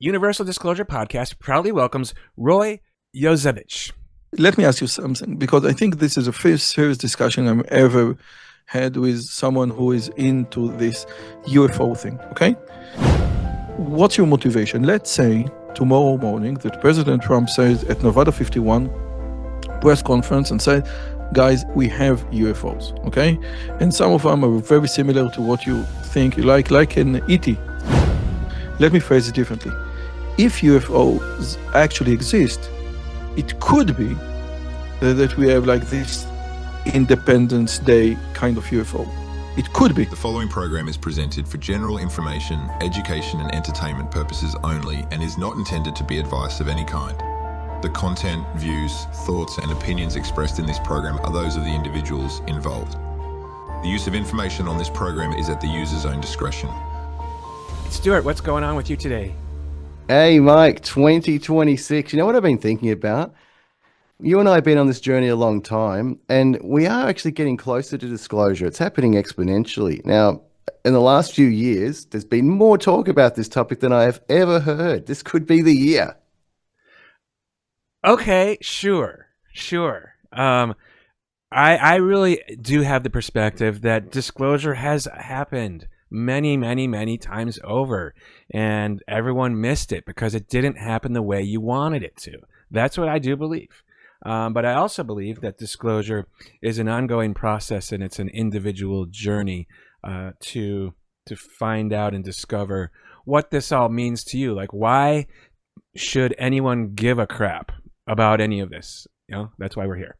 Universal Disclosure Podcast proudly welcomes Roi Yozevitch. Let me ask you something, because I think this is the first serious discussion I've ever had with someone who is into this UFO thing, okay? What's your motivation? Let's say tomorrow morning that President Trump says at Nevada 51 press conference and said, guys, we have UFOs, okay? And some of them are very similar to what you think, like an ET. Let me phrase it differently. If UFOs actually exist, it could be that we have like this Independence Day kind of UFO. It could be. The following program is presented for general information, education and entertainment purposes only and is not intended to be advice of any kind. The content, views, thoughts and opinions expressed in this program are those of the individuals involved. The use of information on this program is at the user's own discretion. Stuart, what's going on with you today? Hey, Mike, 2026. You know what I've been thinking about? You and I have been on this journey a long time, and we are actually getting closer to disclosure. It's happening exponentially. Now, in the last few years, there's been more talk about this topic than I have ever heard. This could be the year. Okay, sure. I really do have the perspective that disclosure has happened many times over, and everyone missed it because it didn't happen the way you wanted it to. That's what I do believe. But I also believe that disclosure is an ongoing process, and it's an individual journey to find out and discover what this all means to you. Like, why should anyone give a crap about any of this? You know, that's why we're here.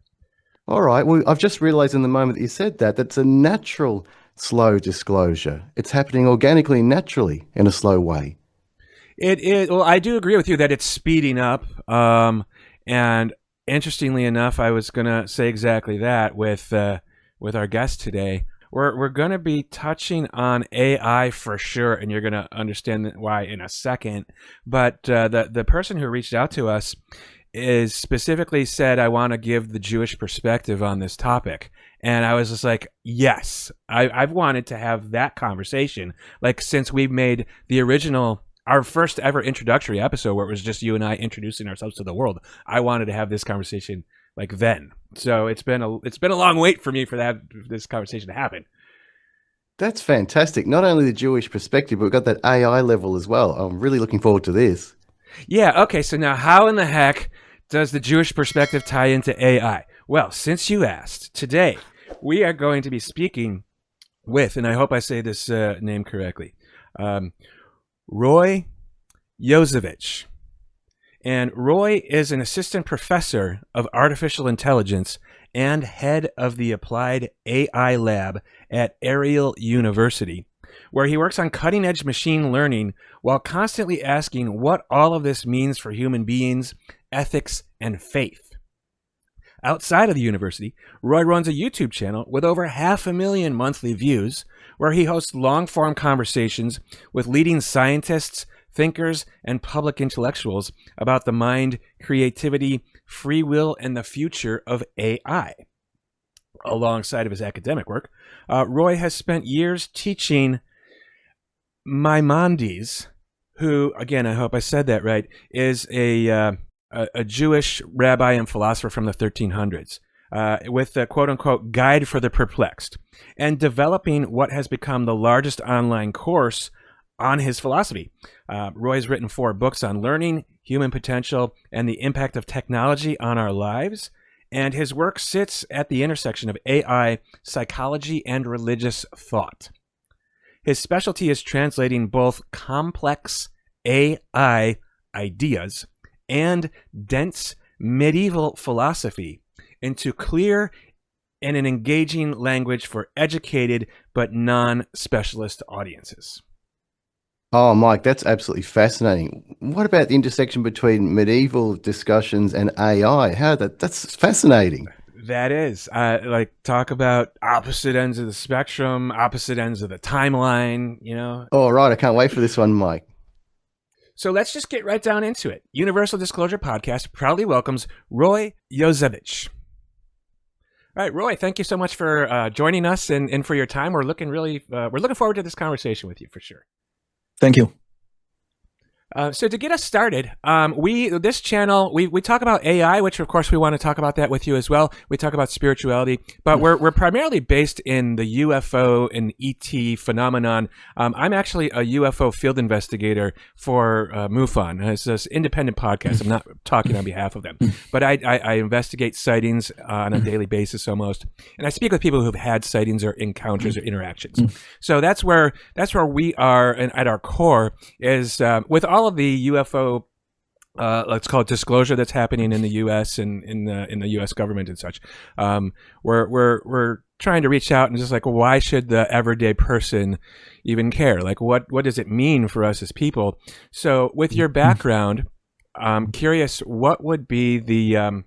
All right. Well, I've just realized in the moment that you said that, that's a natural slow disclosure. It's happening organically, naturally, in a slow way. It is. Well, I do agree with you that it's speeding up. And interestingly enough, I was going to say exactly that with our guest today. We're going to be touching on AI for sure, and you're going to understand why in a second. But the person who reached out to us is specifically said, I want to give the Jewish perspective on this topic. And I was just like, yes, I've wanted to have that conversation. Like, since we made our first ever introductory episode where it was just you and I introducing ourselves to the world, I wanted to have this conversation like then. So it's been a long wait for me for this conversation to happen. That's fantastic. Not only the Jewish perspective, but we've got that AI level as well. I'm really looking forward to this. Yeah, okay, so now how in the heck does the Jewish perspective tie into AI? Well, since you asked, today we are going to be speaking with, and I hope I say this name correctly, Roi Yozevitch. And Roi is an assistant professor of artificial intelligence and head of the applied AI lab at Ariel University, where he works on cutting-edge machine learning while constantly asking what all of this means for human beings, ethics, and faith. Outside of the university, Roi runs a YouTube channel with over 500,000 monthly views, where he hosts long-form conversations with leading scientists, thinkers, and public intellectuals about the mind, creativity, free will, and the future of AI. Alongside of his academic work, Roi has spent years teaching Maimonides, who, again, I hope I said that right, is a Jewish rabbi and philosopher from the 1300s, with the quote-unquote Guide for the Perplexed, and developing what has become the largest online course on his philosophy. Roi has written 4 books on learning, human potential, and the impact of technology on our lives, and his work sits at the intersection of AI, psychology, and religious thought. His specialty is translating both complex AI ideas and dense medieval philosophy into clear and an engaging language for educated but non-specialist audiences. Oh, Mike, that's absolutely fascinating. What about the intersection between medieval discussions and AI? That's fascinating. That is. Talk about opposite ends of the spectrum, opposite ends of the timeline, you know? All right, I can't wait for this one, Mike. So let's just get right down into it. Universal Disclosure Podcast proudly welcomes Roi Yozevitch. All right, Roi, thank you so much for joining us and for your time. We're looking forward to this conversation with you for sure. Thank you. So to get us started, this channel we talk about AI, which of course we want to talk about that with you as well. We talk about spirituality, but we're primarily based in the UFO and ET phenomenon. I'm actually a UFO field investigator for MUFON. It's this independent podcast. I'm not talking on behalf of them, but I investigate sightings on a daily basis almost, and I speak with people who've had sightings or encounters or interactions. So that's where we are, and at our core is with all of the UFO, let's call it disclosure that's happening in the U.S. and in the U.S. government and such. We're trying to reach out and just like, why should the everyday person even care? Like, what does it mean for us as people? So, with your background, I'm curious, what would be the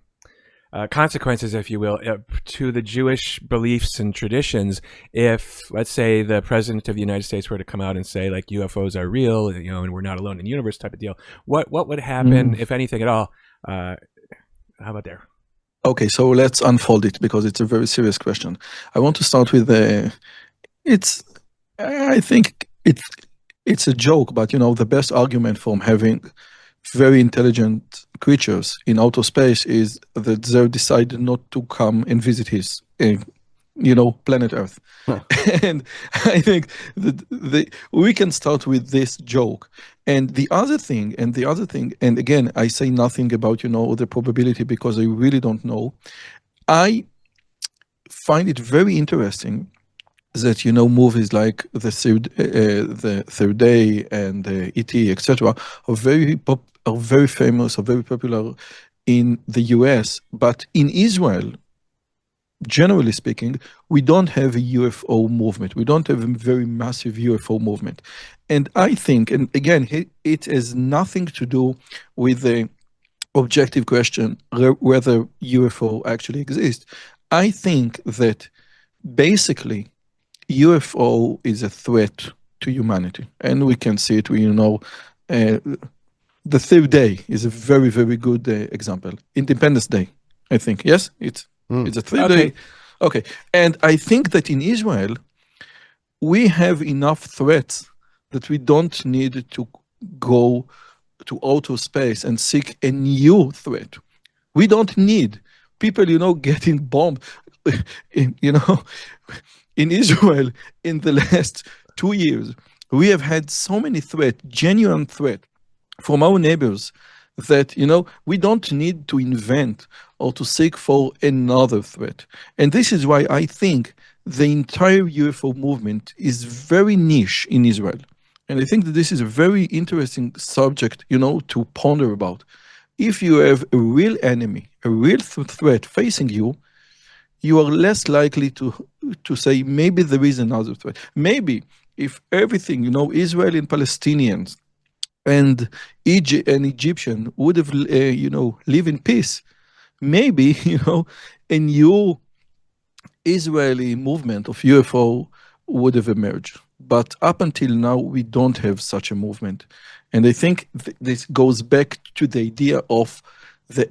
consequences, if you will, to the Jewish beliefs and traditions if, let's say, the president of the United States were to come out and say, like, UFOs are real, and we're not alone in the universe type of deal. What would happen, if anything at all? How about there? Okay, so let's unfold it because it's a very serious question. I want to start with I think it's a joke, but the best argument for having very intelligent creatures in outer space is that they decided not to come and visit his, planet Earth. Huh. And I think that we can start with this joke. And the other thing, and again, I say nothing about, the probability because I really don't know. I find it very interesting that, movies like the Third Day and E.T., etc., are very famous, are very popular in the US, but in Israel, generally speaking, we don't have a UFO movement. We don't have a very massive UFO movement. And I think, and again, it has nothing to do with the objective question whether UFO actually exists. I think that basically UFO is a threat to humanity. And we can see it, the Third Day is a very, very good example. Independence Day, I think. Yes, it's a Third Day. Okay. And I think that in Israel, we have enough threats that we don't need to go to outer space and seek a new threat. We don't need people, getting bombed, in Israel in the last 2 years. We have had so many threats, genuine threats, from our neighbors that, we don't need to invent or to seek for another threat. And this is why I think the entire UFO movement is very niche in Israel. And I think that this is a very interesting subject, to ponder about. If you have a real enemy, a real threat facing you, you are less likely to say, maybe there is another threat. Maybe if everything, Israel and Palestinians, and Egyptian would have, live in peace, maybe, a new Israeli movement of UFO would have emerged. But up until now, we don't have such a movement. And I think this goes back to the idea of the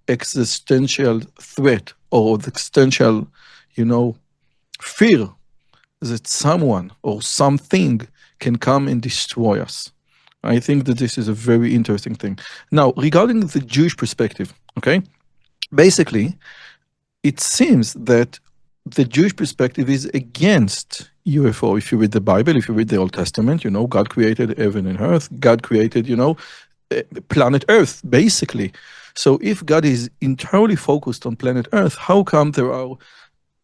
existential threat or the existential, fear that someone or something can come and destroy us. I think that this is a very interesting thing. Now, regarding the Jewish perspective, okay, basically, it seems that the Jewish perspective is against UFO. If you read the Bible, if you read the Old Testament, God created heaven and earth. God created, planet Earth, basically. So if God is entirely focused on planet Earth, how come there are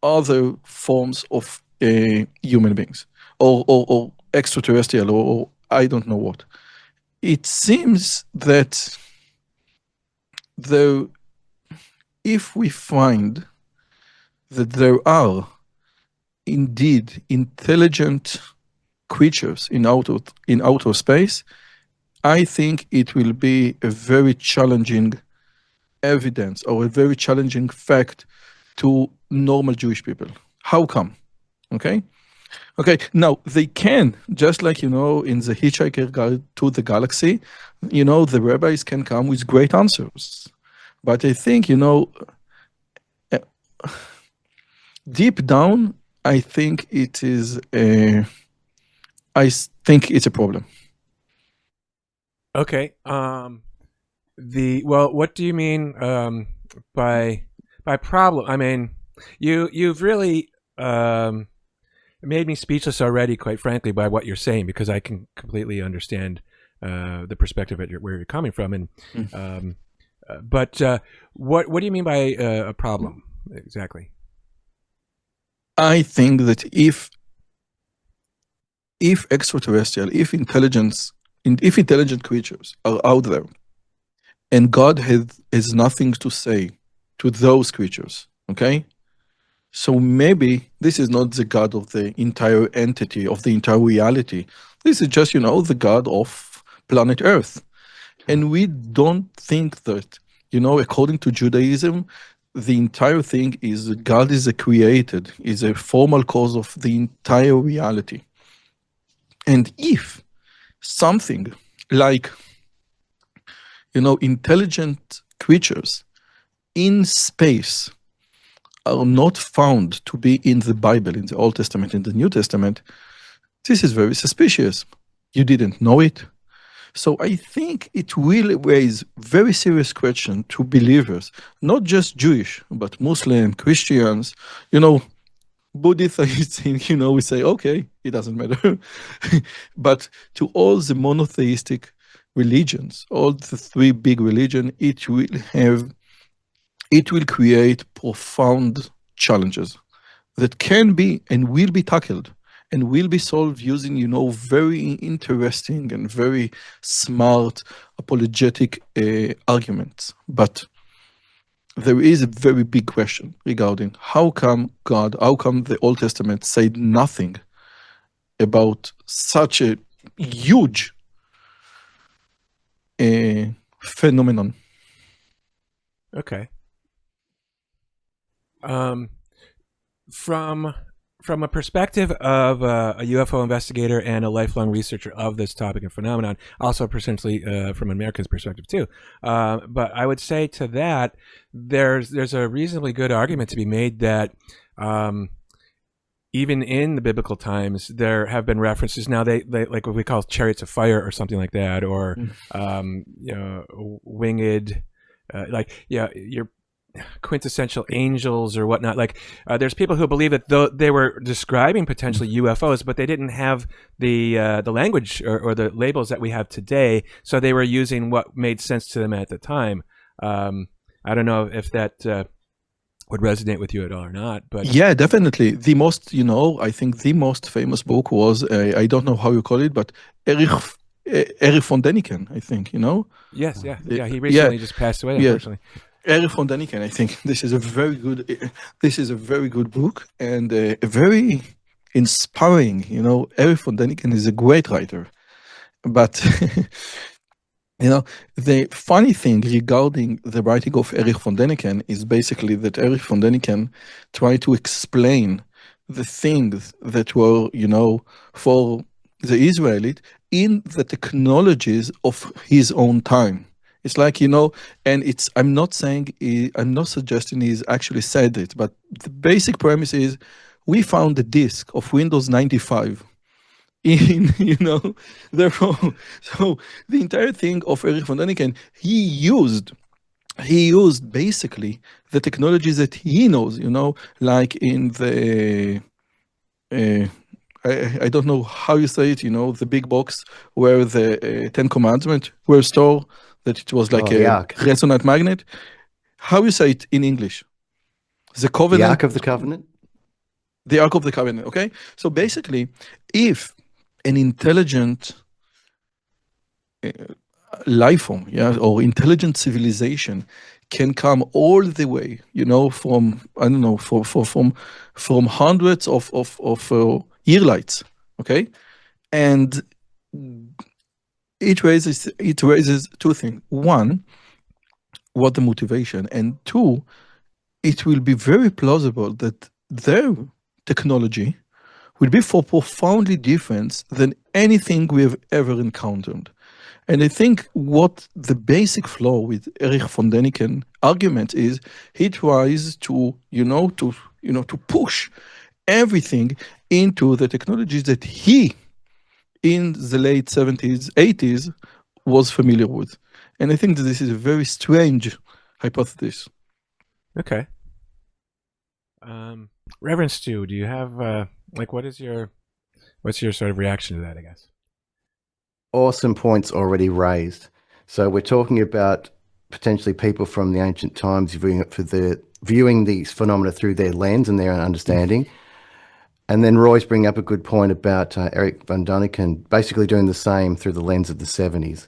other forms of human beings or extraterrestrial or I don't know what? It seems that if we find that there are indeed intelligent creatures in outer space, I think it will be a very challenging evidence or a very challenging fact to normal Jewish people. How come? Okay. Now they can, just like, in the Hitchhiker Guide to the Galaxy, the rabbis can come with great answers. But I think, deep down, I think it's a problem. Okay. What do you mean by problem? I mean, you've really made me speechless already, quite frankly, by what you're saying, because I can completely understand the perspective at where you're coming from, and but what do you mean by a problem exactly? I think that if extraterrestrial, if intelligent creatures are out there, and God has nothing to say to those creatures, okay? So maybe this is not the God of the entire entity, of the entire reality. This is just, the God of planet Earth. And we don't think that, according to Judaism, the entire thing is God is is a formal cause of the entire reality. And if something like, intelligent creatures in space are not found to be in the Bible, in the Old Testament, in the New Testament, this is very suspicious. You didn't know it. So I think it will raise very serious question to believers, not just Jewish, but Muslim, Christians, Buddhists, I think, we say, okay, it doesn't matter. But to all the monotheistic religions, all the three big religions, it will create profound challenges that can be and will be tackled and will be solved using, very interesting and very smart apologetic arguments. But there is a very big question regarding how come the Old Testament said nothing about such a huge phenomenon. Okay. From a perspective of a UFO investigator and a lifelong researcher of this topic and phenomenon, also potentially from an American's perspective too. But I would say to that, there's a reasonably good argument to be made that even in the biblical times, there have been references. Now they like what we call chariots of fire or something like that, or winged, your quintessential angels or whatnot. Like there's people who believe that they were describing potentially UFOs, but they didn't have the language or the labels that we have today, so they were using what made sense to them at the time. I don't know if that would resonate with you at all or not, but yeah, definitely. The most, I think the most famous book was I don't know how you call it, but Erich von Daniken, I think, Yes, yeah. He recently just passed away, unfortunately. Erich von Daniken, I think this is a very good book and a very inspiring. Erich von Daniken is a great writer, but the funny thing regarding the writing of Erich von Daniken is basically that Erich von Daniken tried to explain the things that were, for the Israelite in the technologies of his own time. It's like, and I'm not suggesting he's actually said it, but the basic premise is we found the disk of Windows 95 in, therefore, so the entire thing of Erich von Daniken, he used basically the technologies that he knows, like in the, I don't know how you say it, the big box where the 10 Commandments were stored, that it was like a resonant magnet. How you say it in English? The covenant? The Ark of the Covenant? The Ark of the Covenant, okay? So basically, if an intelligent life form, or intelligent civilization can come all the way, from, I don't know, from hundreds of yearlights, okay? And it raises two things. One, what the motivation, and two, it will be very plausible that their technology will be for profoundly different than anything we have ever encountered. And I think what the basic flaw with Erich von Daniken argument is, he tries to, to push everything into the technologies that he, in the late 70s, 80s, was familiar with. And I think that this is a very strange hypothesis. Okay. Reverend Stu, do you have what's your sort of reaction to that, I guess? Awesome points already raised. So we're talking about potentially people from the ancient times viewing these phenomena through their lens and their understanding. And then Roy's bringing up a good point about Erich von Daniken basically doing the same through the lens of the 70s.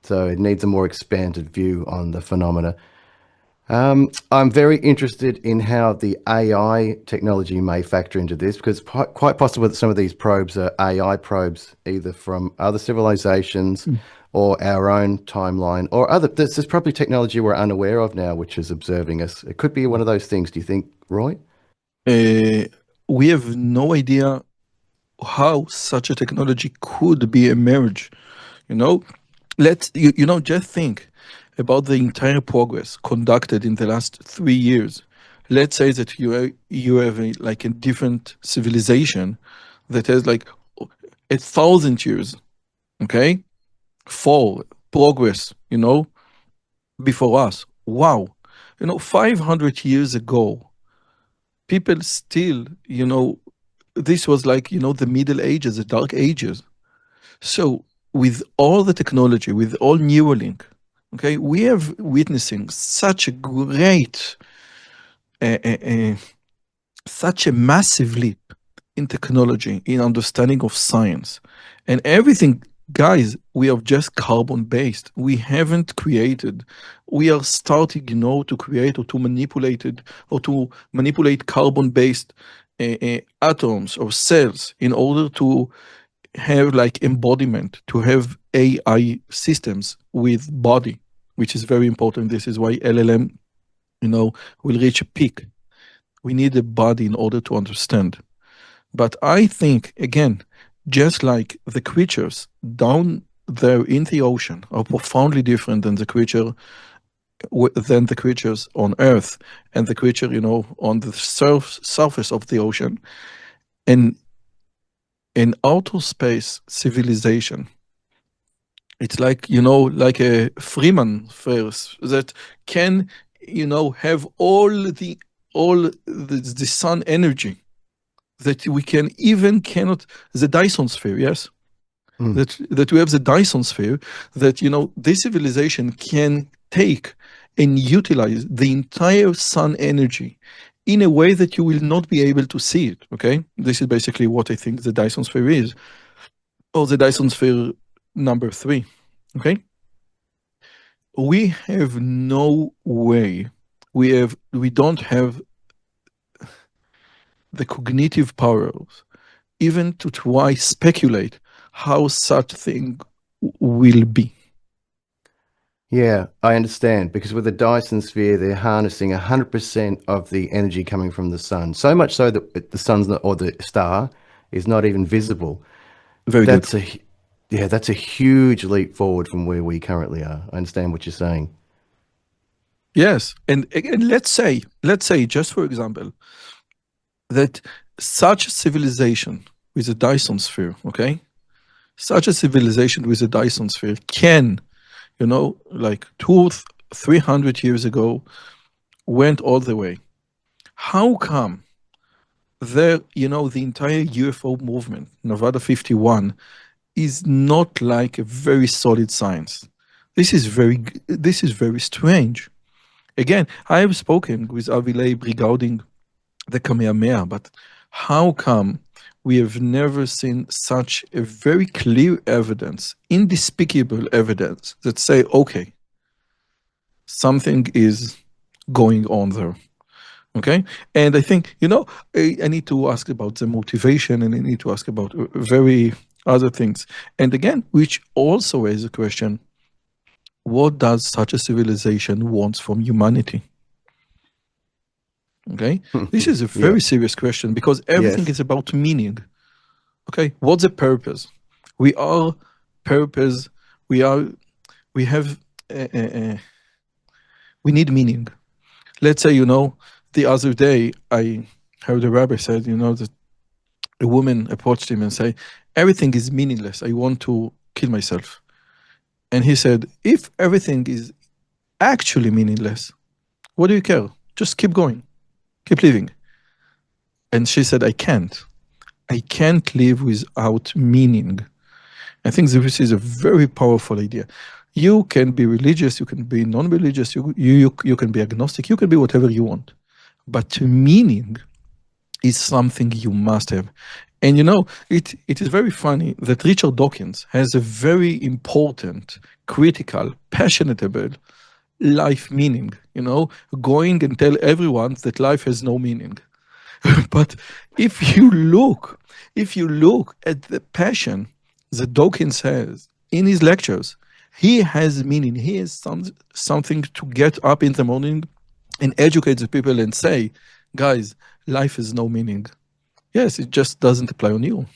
So it needs a more expanded view on the phenomena. I'm very interested in how the AI technology may factor into this, because it's quite possible that some of these probes are AI probes, either from other civilizations or our own timeline, or other. There's probably technology we're unaware of now, which is observing us. It could be one of those things. Do you think, Roy? We have no idea how such a technology could be emerged. You know, just think about the entire progress conducted in the last 3 years. Let's say that you have a different civilization that has 1,000 years, okay, for progress, before us. Wow. 500 years ago, people still, this was the Middle Ages, the Dark Ages. So with all the technology, with all Neuralink, okay, we are witnessing such a great, such a massive leap in technology, in understanding of science. And everything, guys, we are just carbon-based. We haven't created. We are starting, to create or to manipulate carbon-based atoms or cells in order to have embodiment, to have AI systems with body, which is very important. This is why LLM, will reach a peak. We need a body in order to understand. But I think, again, just like the creatures down there in the ocean are profoundly different than the creatures on Earth and the creature, on the surface of the ocean, and an outer space civilization. It's like a Freeman first that can, have all the sun energy that we cannot, the Dyson sphere, yes? That we have the Dyson sphere, that, this civilization can take and utilize the entire sun energy in a way that you will not be able to see it, okay? This is basically what I think the Dyson sphere is, or the Dyson sphere number 3, okay? We have no way, we don't have the cognitive powers even to try speculate how such thing will be. Yeah, I understand, because with the Dyson sphere, they're harnessing 100% of the energy coming from the sun, so much so that the sun's not, or the star is not even visible. Very That's good. that's a huge leap forward from where we currently are. I understand what you're saying. Yes, and let's say, just for example, that such a civilization with a Dyson sphere, okay? Such a civilization with a Dyson sphere can, 300 years ago, went all the way. How come the entire UFO movement, Nevada 51, is not like a very solid science? This is very strange. Again, I have spoken with Avi Leib regarding the Kamehameha, but how come we have never seen such a very clear evidence, indisputable evidence that say, okay, something is going on there, okay? And I think, I need to ask about the motivation, and I need to ask about very other things. And again, which also raises a question, what does such a civilization want from humanity? Okay, this is a very serious question, because everything is about meaning. Okay, what's the purpose? We are purpose. We have. We need meaning. Let's say, the other day I heard a rabbi said, that a woman approached him and say, everything is meaningless. I want to kill myself. And he said, if everything is actually meaningless, what do you care? Just keep going, keep living. And she said, I can't live without meaning. I think this is a very powerful idea. You can be religious, you can be non-religious, you can be agnostic, you can be whatever you want. But meaning is something you must have. And you know, it is very funny that Richard Dawkins has a very important, critical, passionate about life meaning, you know, going and tell everyone that life has no meaning. But if you look at the passion that Dawkins has in his lectures, he has meaning. He has something to get up in the morning and educate the people and say, guys, life has no meaning. Yes, it just doesn't apply on you.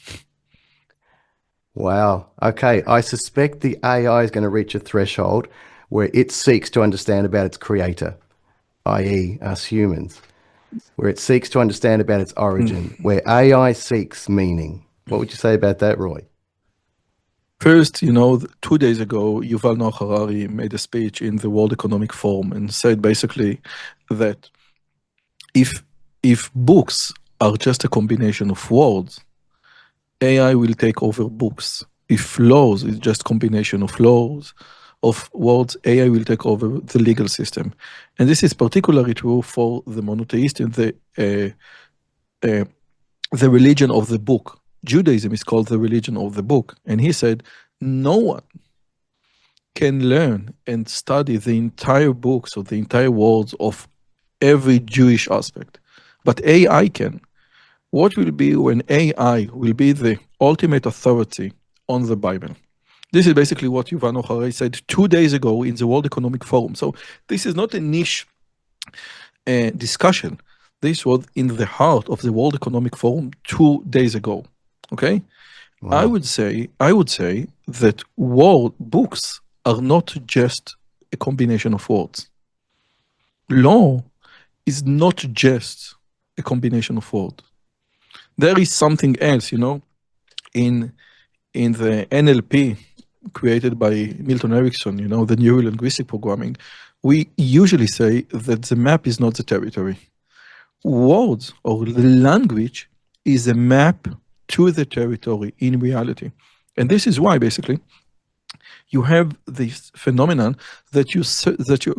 Wow. Okay. I suspect the AI is going to reach a threshold where it seeks to understand about its creator, i.e. us humans, where it seeks to understand about its origin, where AI seeks meaning. What would you say about that, Roy? First, you know, 2 days ago, Yuval Noah Harari made a speech in the World Economic Forum and said basically that if books are just a combination of words, AI will take over books. If laws is just combination of laws, of words, AI will take over the legal system. And this is particularly true for the monotheist and the religion of the book. Judaism is called the religion of the book. And he said, no one can learn and study the entire books or the entire words of every Jewish aspect. But AI can. What will be when AI will be the ultimate authority on the Bible? This is basically what Yuval Noah Harari said 2 days ago in the World Economic Forum. So this is not a niche discussion. This was in the heart of the World Economic Forum 2 days ago. Okay, Wow. I would say that books are not just a combination of words. Law is not just a combination of words. There is something else, you know, in the NLP created by Milton Erickson, you know, the neuro-linguistic programming. We usually say that the map is not the territory. Words or the language is a map to the territory in reality. And this is why basically you have this phenomenon that you're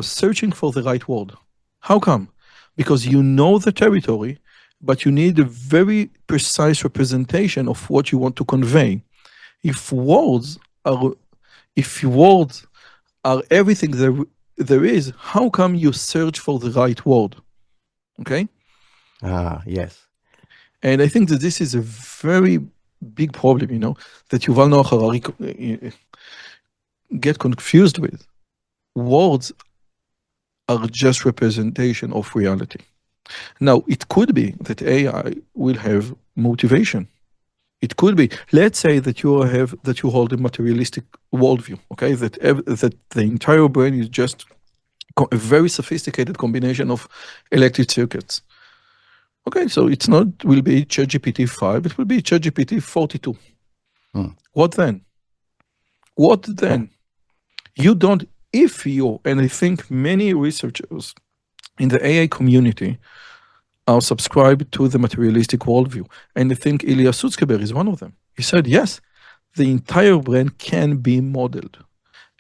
searching for the right word. How come? Because you know the territory, but you need a very precise representation of what you want to convey. If words are everything there is, how come you search for the right word? Okay? Ah, yes. And I think that this is a very big problem, you know, that Yuval Noah Harari get confused with. Words are just representation of reality. Now, it could be that AI will have motivation. It could be. Let's say that you hold a materialistic worldview. Okay, that the entire brain is just a very sophisticated combination of electric circuits. Okay, so it's not will be ChatGPT 5. It will be ChatGPT 42. What then? What then? You don't. If you, and I think many researchers in the AI community are subscribed to the materialistic worldview. And I think Ilya Sutskever is one of them. He said, yes, the entire brain can be modeled.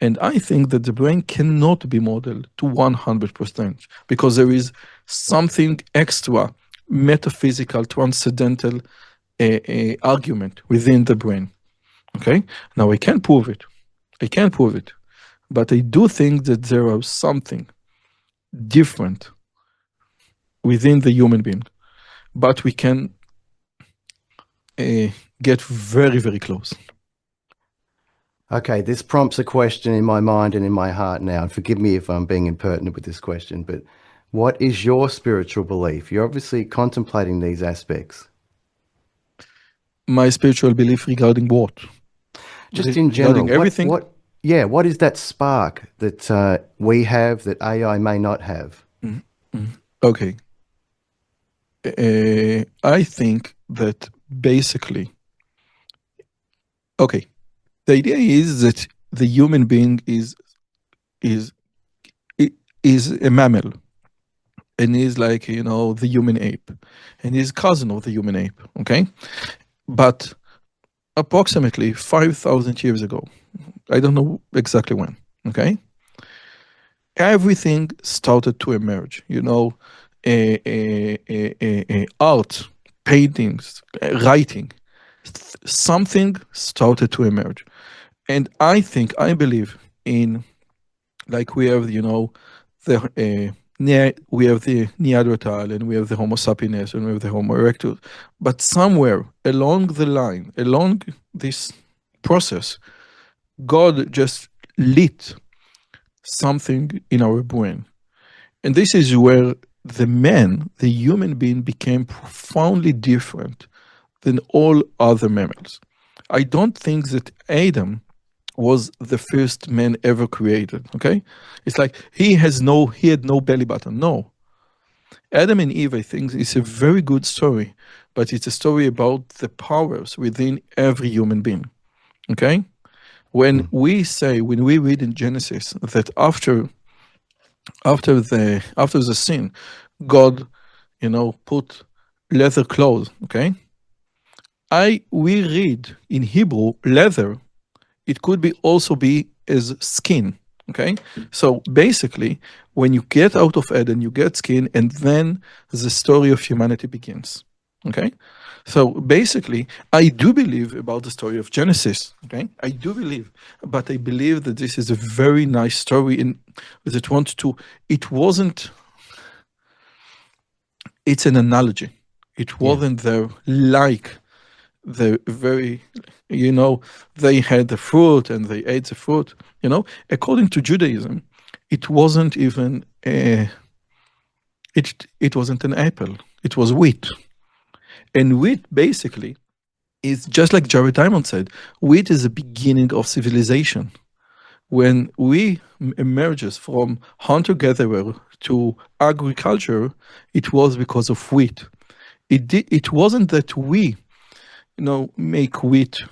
And I think that the brain cannot be modeled to 100% because there is something extra, metaphysical, transcendental argument within the brain. Okay? Now, I can't prove it. But I do think that there are something different within the human being, but we can get very, very close. Okay, this prompts a question in my mind and in my heart now. And forgive me if I'm being impertinent with this question, but what is your spiritual belief? You're obviously contemplating these aspects. My spiritual belief regarding what? Just in general, regarding everything. What is that spark that we have that AI may not have? Okay. I think that basically, okay, the idea is that the human being is a mammal, and is like, you know, the human ape, and is cousin of the human ape, okay? But approximately 5,000 years ago, I don't know exactly when, okay? Everything started to emerge, you know, art, paintings, writing, something started to emerge. And I believe in, like we have, you know, we have the Neanderthal, and we have the Homo sapiens, and we have the Homo erectus. But somewhere along the line, along this process, God just lit something in our brain. And this is where the human being, became profoundly different than all other mammals. I don't think that Adam was the first man ever created, okay? It's like he had no belly button. No. Adam and Eve, I think, is a very good story, but it's a story about the powers within every human being, okay? When we read in Genesis that after the sin, God, you know, put leather clothes, okay? We read in Hebrew leather, it could also be as skin, okay? So basically, when you get out of Eden, you get skin, and then the story of humanity begins, okay? So basically, I do believe about the story of Genesis, okay? I do believe, but I believe that this is a very nice story it's an analogy. It wasn't there like the very, you know, they had the fruit and they ate the fruit, you know. According to Judaism, it wasn't even it wasn't an apple, it was wheat. And wheat basically is just like Jared Diamond said, wheat is the beginning of civilization. When we emerges from hunter-gatherer to agriculture, it was because of wheat. It wasn't that we, you know, make wheat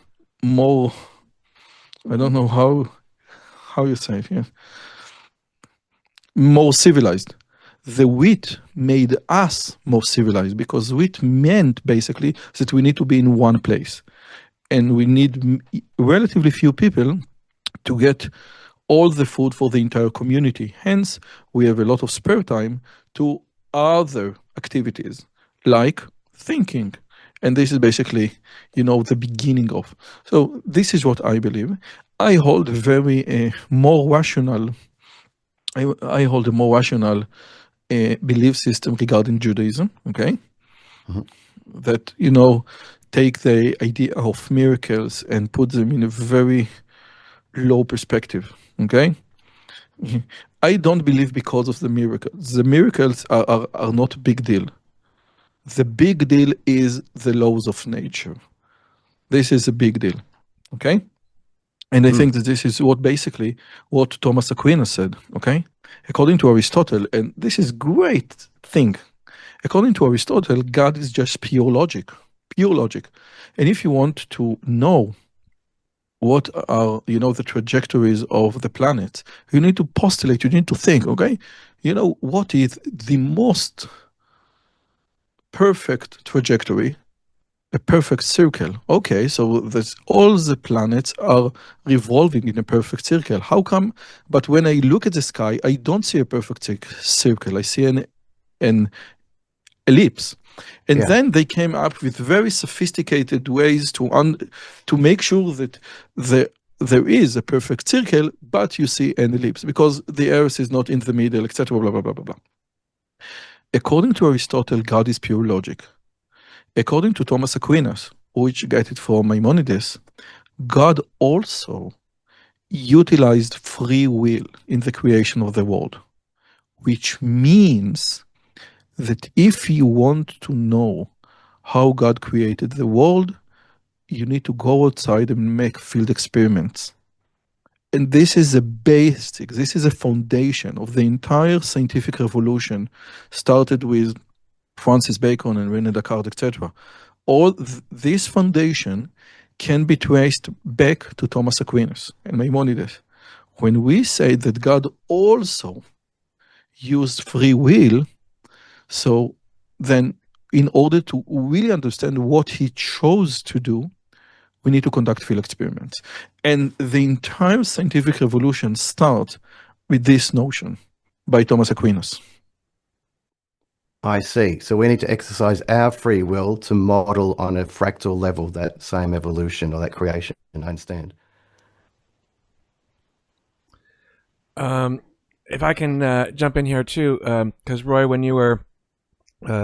more, I don't know how you say it, yeah, more civilized. The wheat made us more civilized, because wheat meant basically that we need to be in one place, and we need relatively few people to get all the food for the entire community. Hence, we have a lot of spare time to other activities like thinking. And this is basically, you know, the beginning of. So this is what I believe. I hold a very more rational. I hold a more rational belief system regarding Judaism. Okay, that, you know, take the idea of miracles and put them in a very low perspective. Okay, I don't believe because of the miracles. The miracles are not a big deal. The big deal is the laws of nature. This is a big deal, okay? And I think that this is what Thomas Aquinas said, okay? According to Aristotle, and this is great thing. According to Aristotle, God is just pure logic. And if you want to know what are, you know, the trajectories of the planets, you need to postulate, you need to think, okay? You know, what is the most perfect trajectory? A perfect circle. Okay, so that's all the planets are revolving in a perfect circle. How come? But when I look at the sky, I don't see a perfect circle. I see an ellipse. And then they came up with very sophisticated ways to make sure that there is a perfect circle, but you see an ellipse because the Earth is not in the middle, etc. Blah blah blah blah blah. According to Aristotle, God is pure logic. According to Thomas Aquinas, which got it from Maimonides, God also utilized free will in the creation of the world, which means that if you want to know how God created the world, you need to go outside and make field experiments. And this is this is a foundation of the entire scientific revolution, started with Francis Bacon and René Descartes, etc. All this foundation can be traced back to Thomas Aquinas and Maimonides. When we say that God also used free will, so then in order to really understand what he chose to do, we need to conduct field experiments. And the entire scientific revolution starts with this notion by Thomas Aquinas. I see. So we need to exercise our free will to model on a fractal level that same evolution or that creation. I understand. If I can jump in here too, because Roy, when you were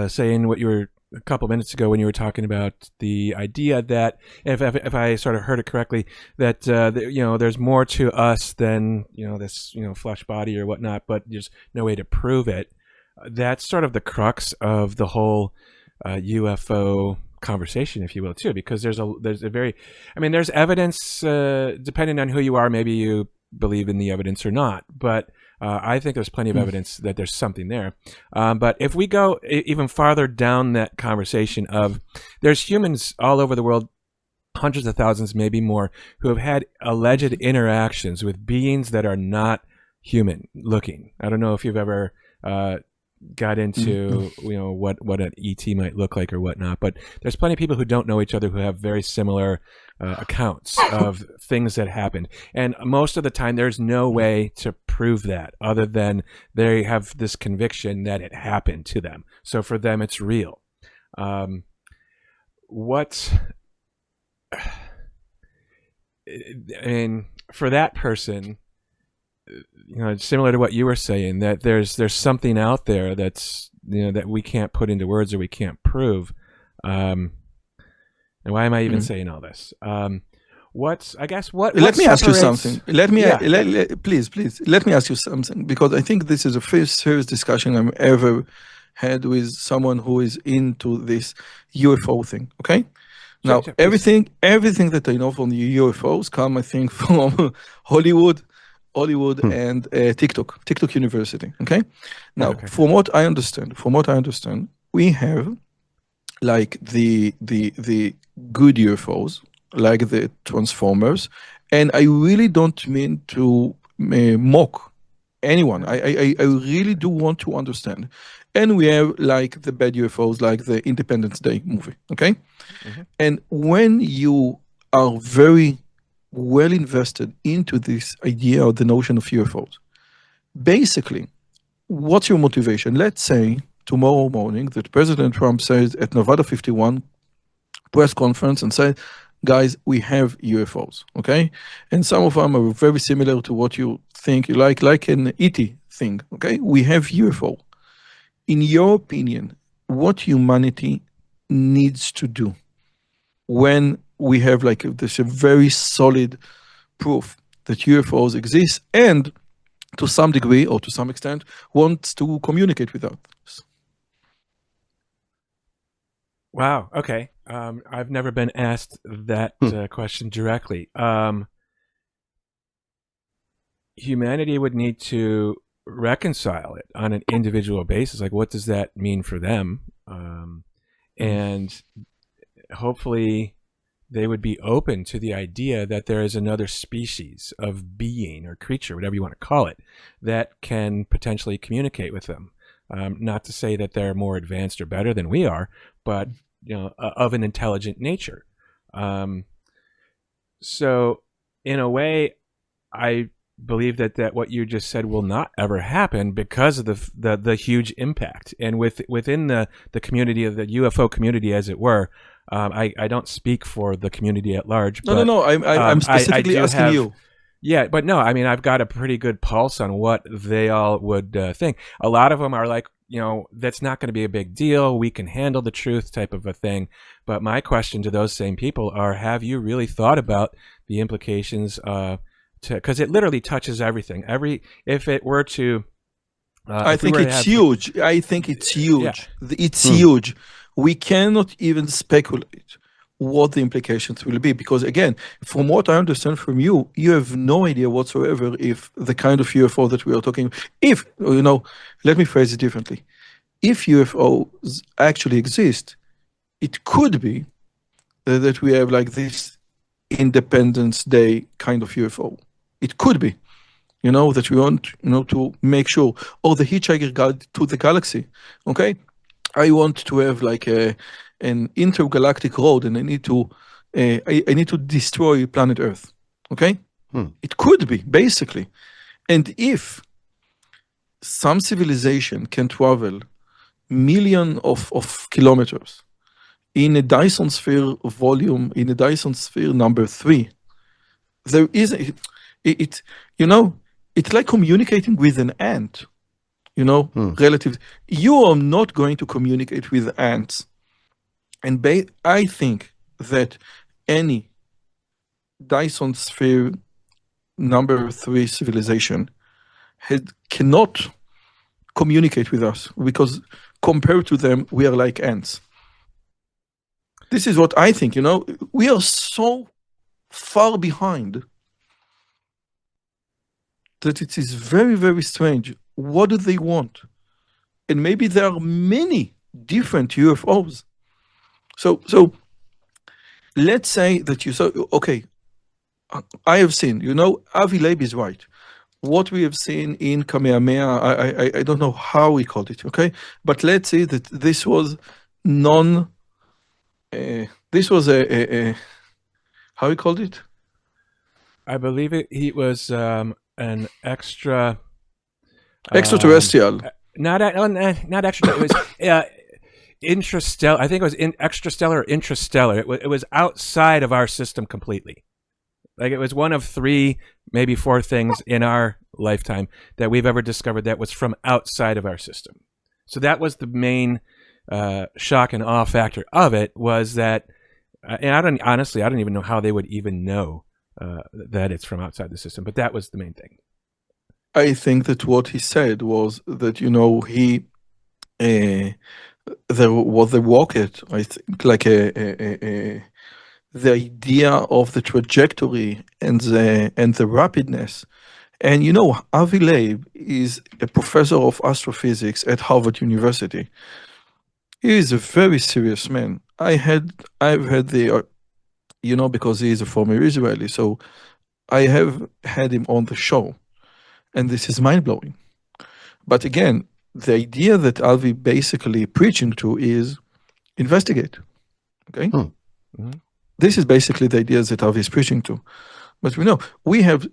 saying what you were a couple minutes ago, when you were talking about the idea that, if I sort of heard it correctly, that there's more to us than this flesh body or whatnot, but there's no way to prove it. That's sort of the crux of the whole UFO conversation, if you will, too, because there's evidence, depending on who you are, maybe you believe in the evidence or not, but I think there's plenty of evidence that there's something there. But if we go even farther down that conversation of, there's humans all over the world, hundreds of thousands, maybe more, who have had alleged interactions with beings that are not human looking. I don't know if you've ever got into what an ET might look like or whatnot, but there's plenty of people who don't know each other who have very similar accounts of things that happened, and most of the time there's no way to prove that other than they have this conviction that it happened to them, so for them it's real. For that person, similar to what you were saying, that there's something out there that's that we can't put into words or we can't prove. And why am I even saying all this? Let me ask you something. Please, let me ask you something, because I think this is the first serious discussion I've ever had with someone who is into this UFO thing. Okay. Now, everything that I know from the UFOs come, I think, from Hollywood and TikTok University. Okay. Now, from what I understand, we have like the good UFOs, like the Transformers, and I really don't mean to mock anyone. I really do want to understand. And we have like the bad UFOs, like the Independence Day movie. Okay. And when you are very well invested into this idea or the notion of UFOs, basically, what's your motivation? Let's say tomorrow morning that President Trump says at Nevada 51 press conference and said, guys, we have UFOs, okay? And some of them are very similar to what you think, like an ET thing, okay? We have UFO. In your opinion, what humanity needs to do when we have like this very solid proof that UFOs exist and to some degree or to some extent wants to communicate with us? Wow. Okay. I've never been asked that question directly. Humanity would need to reconcile it on an individual basis. Like, what does that mean for them? And hopefully they would be open to the idea that there is another species of being or creature, whatever you want to call it, that can potentially communicate with them. Not to say that they're more advanced or better than we are, but of an intelligent nature. So in a way, I believe that what you just said will not ever happen because of the huge impact. And within the community of the UFO community, as it were, I don't speak for the community at large. No. I'm specifically asking you. Yeah, but no, I mean, I've got a pretty good pulse on what they all would think. A lot of them are like, that's not going to be a big deal. We can handle the truth type of a thing. But my question to those same people are, have you really thought about the implications? Because it literally touches everything. If it were to... I think it's huge. Yeah. It's huge. We cannot even speculate what the implications will be, because again, from what I understand from you, you have no idea whatsoever if the kind of UFO that we are talking, let me phrase it differently. If UFOs actually exist, it could be that we have like this Independence Day kind of UFO. It could be, that we want, to make sure, the hitchhiker got to the galaxy, okay? I want to have like an intergalactic road, and I need to destroy planet Earth, okay? It could be, basically. And if some civilization can travel millions of kilometers in a Dyson sphere volume, in a Dyson sphere number 3, there is it's like communicating with an ant, relative. You are not going to communicate with ants. And I think that any Dyson sphere number 3 civilization cannot communicate with us, because compared to them, we are like ants. This is what I think, we are so far behind that it is very, very strange. What do they want? And maybe there are many different UFOs. So let's say that you say, okay, I have seen, Avi Leib is right. What we have seen in Kamehameha, I don't know how we called it, okay? But let's say that this was this was a how we called it? I believe he was an extraterrestrial. Not extraterrestrial. It was intrastellar. I think it was extrastellar or intrastellar. It was outside of our system completely. Like, it was one of 3, maybe 4 things in our lifetime that we've ever discovered that was from outside of our system. So that was the main shock and awe factor of it, was that, and I don't even know how they would even know that it's from outside the system, but that was the main thing. I think that what he said was that, there was a rocket, I think, like the idea of the trajectory and the rapidness. And Avi Leib is a professor of astrophysics at Harvard University. He is a very serious man. I've had the, because he is a former Israeli, so I have had him on the show, and this is mind-blowing. But again, the idea that Avi basically preaching to is investigate, okay? Mm-hmm. This is basically the ideas that Avi is preaching to. But we have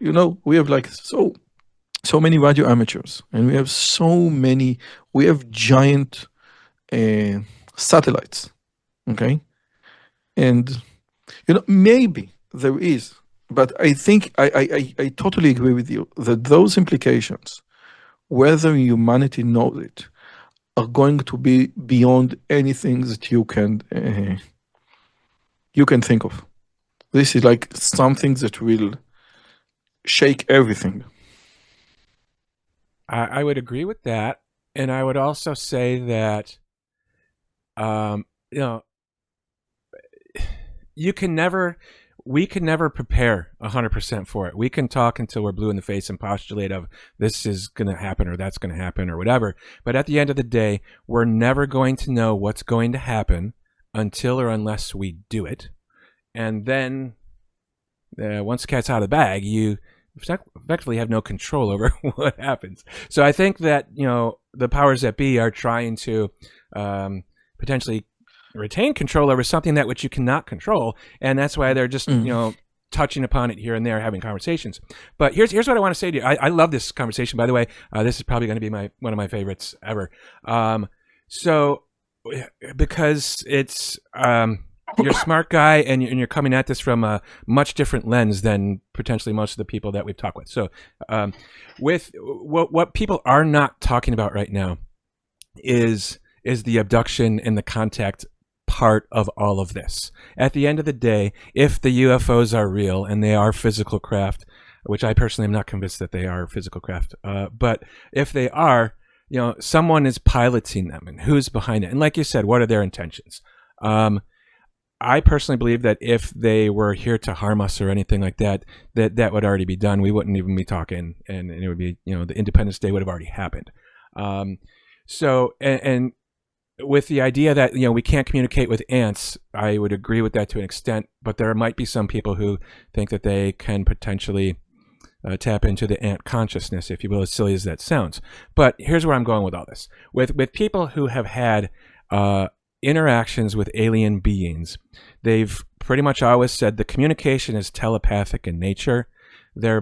like so many radio amateurs, and we have giant satellites, okay? And, maybe there is, but I think I totally agree with you that those implications, whether humanity knows it, are going to be beyond anything that you can think of. This is like something that will shake everything. I would agree with that, and I would also say that, we can never prepare 100% for it. We can talk until we're blue in the face and postulate of this is going to happen or that's going to happen or whatever. But at the end of the day, we're never going to know what's going to happen until or unless we do it. And then once the cat's out of the bag, you effectively have no control over what happens. So I think that, the powers that be are trying to potentially retain control over something that which you cannot control, and that's why they're just touching upon it here and there, having conversations. But here's what I want to say to you. I love this conversation, by the way. This is probably going to be one of my favorites ever. So because it's you're a smart guy, and you're coming at this from a much different lens than potentially most of the people that we've talked with. So with what people are not talking about right now is the abduction and the contact part of all of this. At the end of the day, if the UFOs are real and they are physical craft, which I personally am not convinced that they are physical craft, but if they are, someone is piloting them, and who's behind it. And like you said, what are their intentions? I personally believe that if they were here to harm us or anything like that, that would already be done. We wouldn't even be talking, and it would be, the Independence Day would have already happened. So, and with the idea that, we can't communicate with ants, I would agree with that to an extent, but there might be some people who think that they can potentially tap into the ant consciousness, if you will, as silly as that sounds. But here's where I'm going with all this. With people who have had interactions with alien beings, they've pretty much always said the communication is telepathic in nature. Their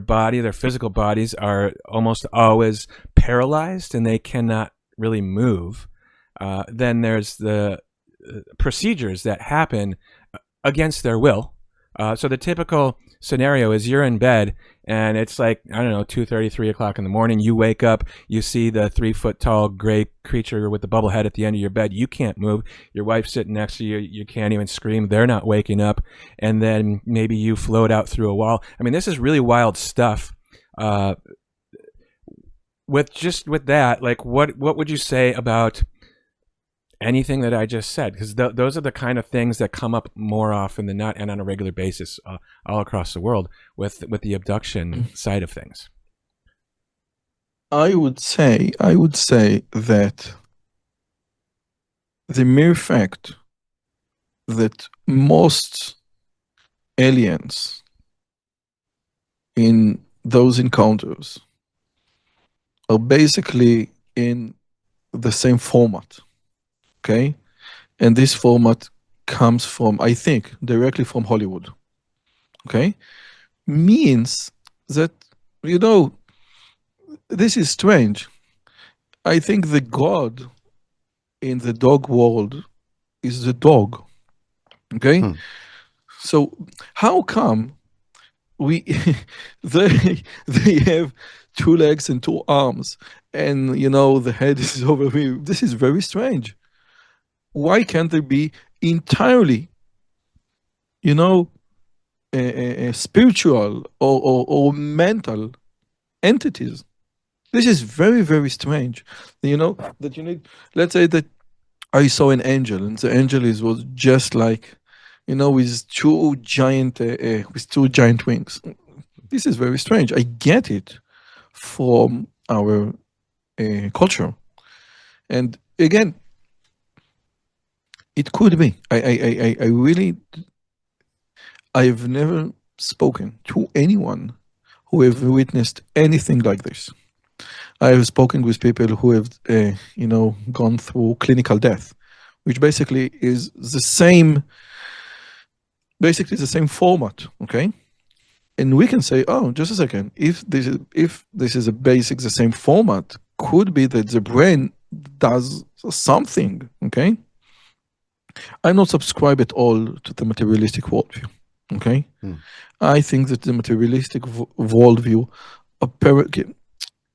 physical bodies are almost always paralyzed and they cannot really move. Then there's the procedures that happen against their will. So the typical scenario is you're in bed and it's like, I don't know, 2:30, 3 o'clock in the morning. You wake up, you see the 3-foot-tall gray creature with the bubble head at the end of your bed. You can't move. Your wife's sitting next to you. You can't even scream. They're not waking up. And then maybe you float out through a wall. I mean, this is really wild stuff. With that, like, what would you say about anything that I just said? Because those are the kind of things that come up more often than not and on a regular basis all across the world with the abduction side of things. I would say that the mere fact that most aliens in those encounters are basically in the same format. Okay, and this format comes from, I think, directly from Hollywood. Okay, means that, this is strange. I think the God in the dog world is the dog. Okay, so how come they have 2 legs and 2 arms, and the head is over here? This is very strange. Why can't there be entirely, spiritual or mental entities? This is very, very strange. That you need, let's say that I saw an angel, and the angel was just like, with 2 giant wings. This is very strange. I get it from our culture, and again, it could be. I've never spoken to anyone who have witnessed anything like this. I have spoken with people who have, gone through clinical death, which basically is the same format, okay? And we can say, oh, just a second, if this is the same format, could be that the brain does something, okay? I'm not subscribed at all to the materialistic worldview. Okay, I think that the materialistic worldview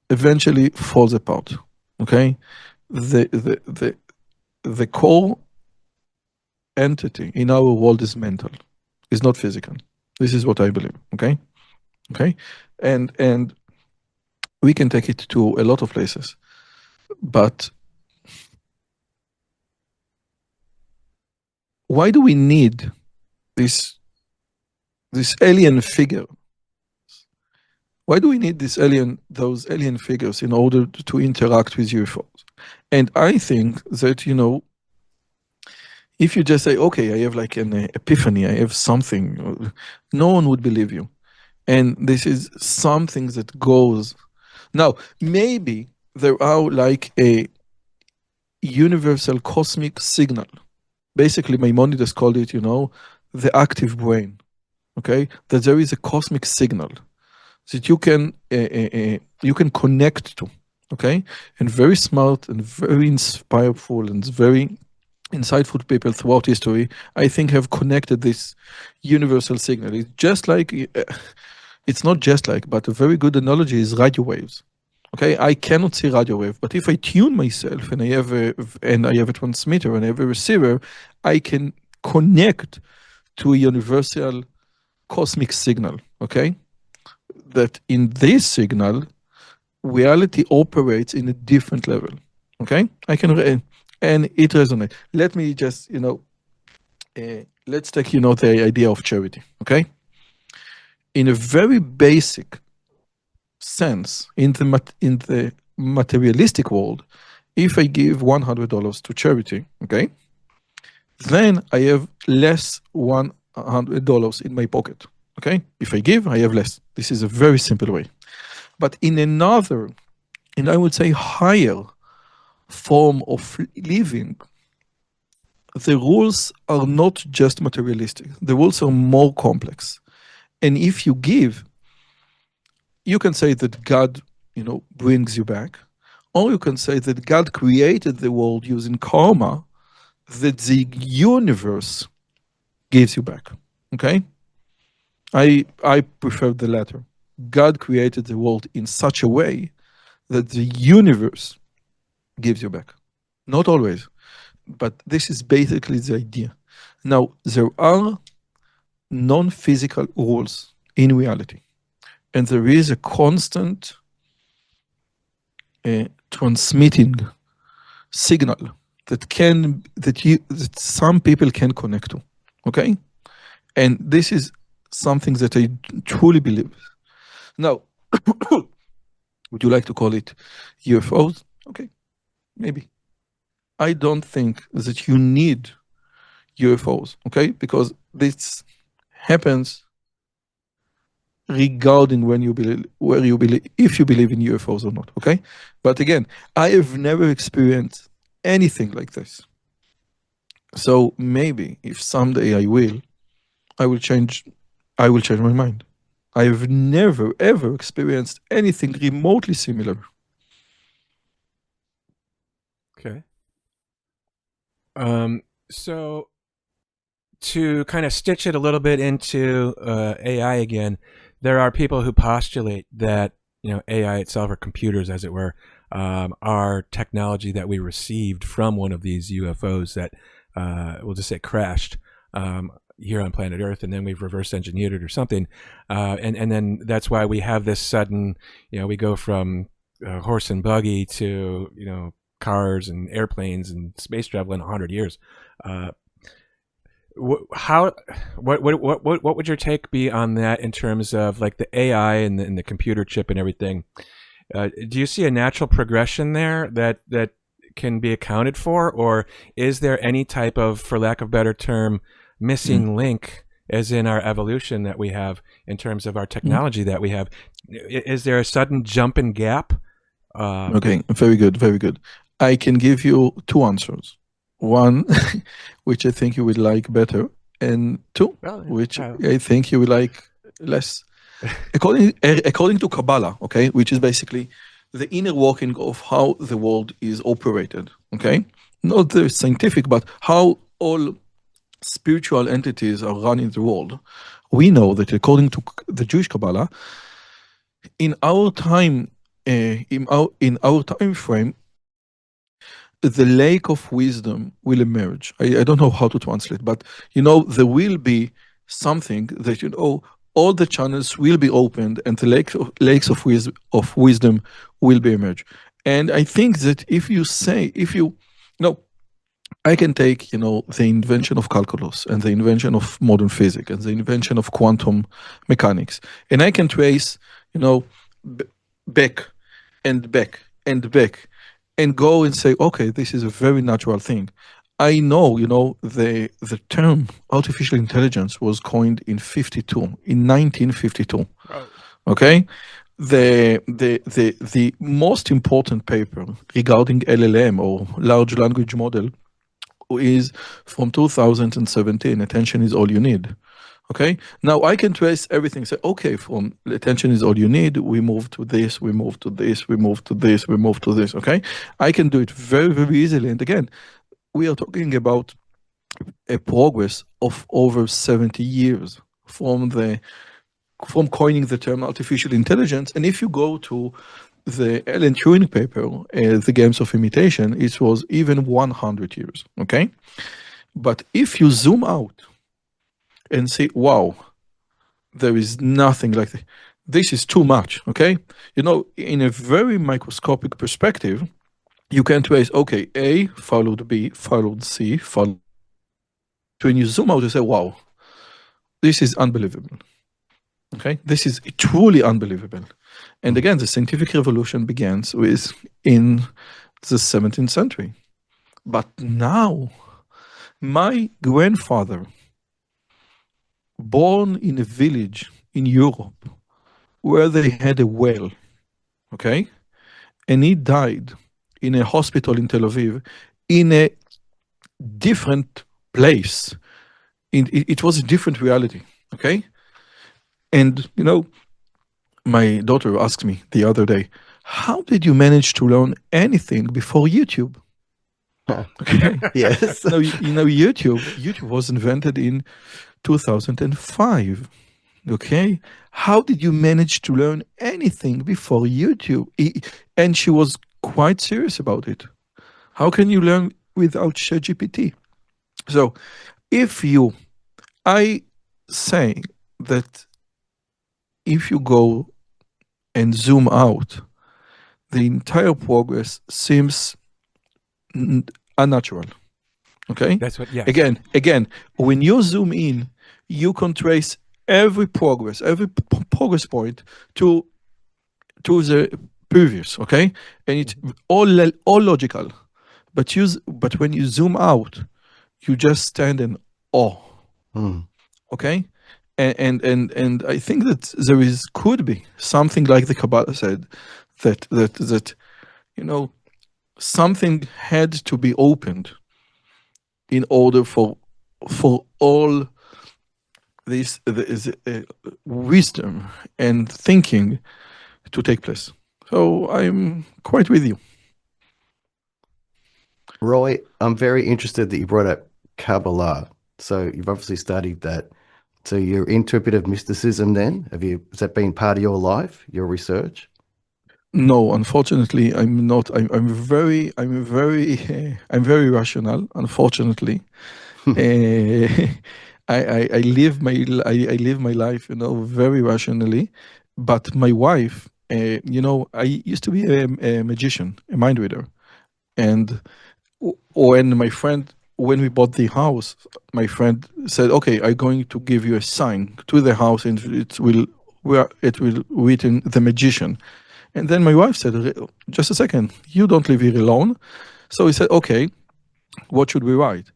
eventually falls apart. Okay, the core entity in our world is mental, is not physical. This is what I believe. Okay, and we can take it to a lot of places, but why do we need this alien figure? Why do we need those alien figures in order to interact with UFOs? And I think that, if you just say, okay, I have like an epiphany, I have something, no one would believe you. And this is something that goes. Now, maybe there are like a universal cosmic signal. Basically, Maimonides called it, the active brain. Okay, that there is a cosmic signal that you can connect to. Okay, and very smart and very inspireful and very insightful people throughout history, I think, have connected this universal signal. It's just like, it's not just like, but a very good analogy is radio waves. Okay, I cannot see radio wave, but if I tune myself and I have a transmitter and I have a receiver, I can connect to a universal cosmic signal. Okay, that in this signal, reality operates in a different level. Okay, I can and it resonates. Let me just let's take the idea of charity. Okay, in a very basic sense, in the materialistic world, If I give $100 to charity, okay, then I have less $100 in my pocket. Okay, if I give, I have less. This is a very simple way. But in another, and I would say higher form of living, the rules are not just materialistic. The rules are more complex. And if you give, you can say that God, brings you back, or you can say that God created the world using karma, that the universe gives you back. Okay? I prefer the latter. God created the world in such a way that the universe gives you back. Not always, but this is basically the idea. Now, there are non-physical rules in reality, and there is a constant transmitting signal that some people can connect to. Okay? And this is something that I truly believe. Now, would you like to call it UFOs? Okay, maybe. I don't think that you need UFOs, okay? Because this happens regarding when you believe, where you believe, if you believe in UFOs or not, okay? But again, I have never experienced anything like this. So maybe if someday I will change my mind. I have never, ever experienced anything remotely similar. Okay. So to kind of stitch it a little bit into AI again, there are people who postulate that AI itself, or computers, as it were, are technology that we received from one of these UFOs that we'll just say crashed here on planet Earth, and then we've reverse engineered it or something, and then that's why we have this sudden, we go from horse and buggy to cars and airplanes and space travel in 100 years. What would your take be on that in terms of like the AI and the computer chip and everything? Do you see a natural progression there that can be accounted for, or is there any type of, for lack of a better term, missing link, as in our evolution that we have in terms of our technology that we have? Is there a sudden jump in gap? Okay, very good, very good. I can give you two answers. One, which I think you would like better, and two, which I think you would like less. According to Kabbalah, okay, which is basically the inner working of how the world is operated, okay? Not the scientific, but how all spiritual entities are running the world. We know that according to the Jewish Kabbalah, in our time frame, the lake of wisdom will emerge. I don't know how to translate, but there will be something that all the channels will be opened, and the lakes of wisdom will be emerged. And I think that if you I can take the invention of calculus and the invention of modern physics and the invention of quantum mechanics, and I can trace back and back and back, and go and say, okay, this is a very natural thing. I know, the term artificial intelligence was coined in 1952. Oh. Okay, the most important paper regarding LLM, or large language model, is from 2017. Attention is all you need. Okay, now I can trace everything. Say, okay, from attention is all you need, we move to this, we move to this, we move to this, we move to this. Okay, I can do it very, very easily. And again, we are talking about a progress of over 70 years from coining the term artificial intelligence. And if you go to the Alan Turing paper, The Games of Imitation, it was even 100 years. Okay, but if you zoom out and say, wow, there is nothing like this. This is too much, okay? In a very microscopic perspective, you can trace, okay, A followed B, followed C, followed. When you zoom out, you say, wow, this is unbelievable. Okay? This is truly unbelievable. And again, the scientific revolution begins in the 17th century. But now, my grandfather, born in a village in Europe where they had a well, okay? And he died in a hospital in Tel Aviv in a different place. It was a different reality, okay? And, my daughter asked me the other day, how did you manage to learn anything before YouTube? Okay. Yes. YouTube was invented in 2005. Okay. How did you manage to learn anything before YouTube? And she was quite serious about it. How can you learn without ChatGPT? So I say that if you go and zoom out, the entire progress seems unnatural. Okay? That's what, yeah. Again, when you zoom in, you can trace every progress point to the previous, okay? And it's all logical. But when you zoom out, you just stand in awe. Okay? And I think that could be something like the Kabbalah said, that something had to be opened in order for all this wisdom and thinking to take place. So I'm quite with you. Roy, I'm very interested that you brought up Kabbalah. So you've obviously studied that. So you're into a bit of mysticism then? Has that been part of your life, your research? No, unfortunately, I'm not. I'm very rational. Unfortunately, I live my life, very rationally. But my wife, I used to be a magician, a mind reader, and when we bought the house, my friend said, "Okay, I'm going to give you a sign to the house, and it will written the magician." And then my wife said, "Just a second, you don't live here alone." So he said, "Okay, what should we write?"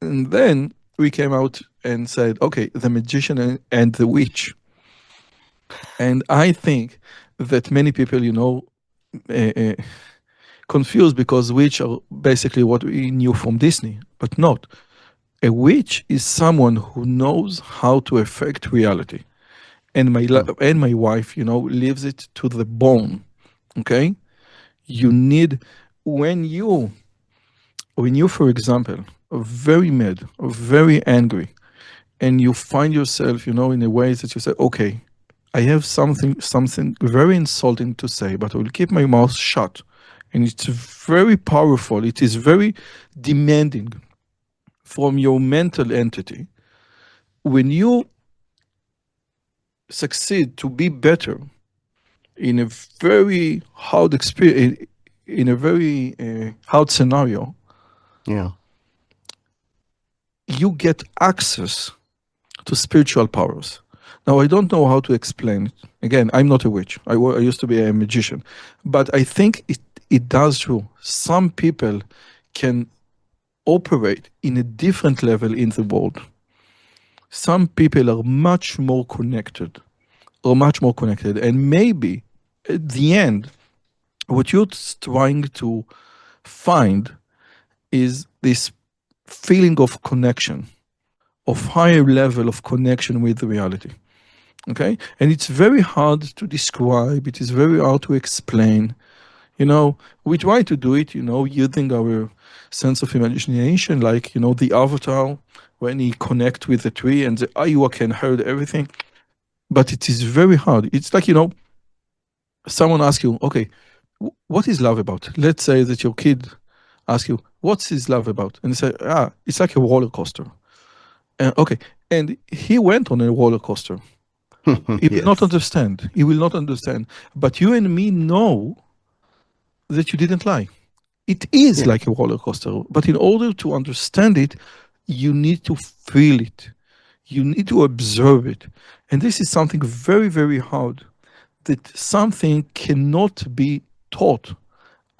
And then we came out and said, "Okay, the magician and the witch." And I think that many people, confused because witch are basically what we knew from Disney, but not. A witch is someone who knows how to affect reality. And my wife, lives it to the bone. Okay? You need, when you, for example, are very mad or very angry, and you find yourself, in a way that you say, "Okay, I have something very insulting to say, but I will keep my mouth shut." And it's very powerful. It is very demanding from your mental entity. When you succeed to be better in a very hard experience, in a very hard scenario, yeah, you get access to spiritual powers. Now, I don't know how to explain it. Again, I'm not a witch. I used to be a magician. But I think it does true. Some people can operate in a different level in the world. Some people are much more connected. And maybe at the end, what you're trying to find is this feeling of connection, of higher level of connection with the reality. Okay? And it's very hard to describe. It is very hard to explain. We try to do it, using our sense of imagination, like, the avatar, when he connect with the tree and the Iowa can hear everything. But it is very hard. It's like, someone asks you, "Okay, what is love about?" Let's say that your kid asks you, "What's his love about?" And you say, "It's like a roller coaster." Okay. And he went on a roller coaster. He will not understand. He will not understand. But you and me know that you didn't lie. It is like a roller coaster. But in order to understand it, you need to feel it. You need to observe it. And this is something very, very hard. That something cannot be taught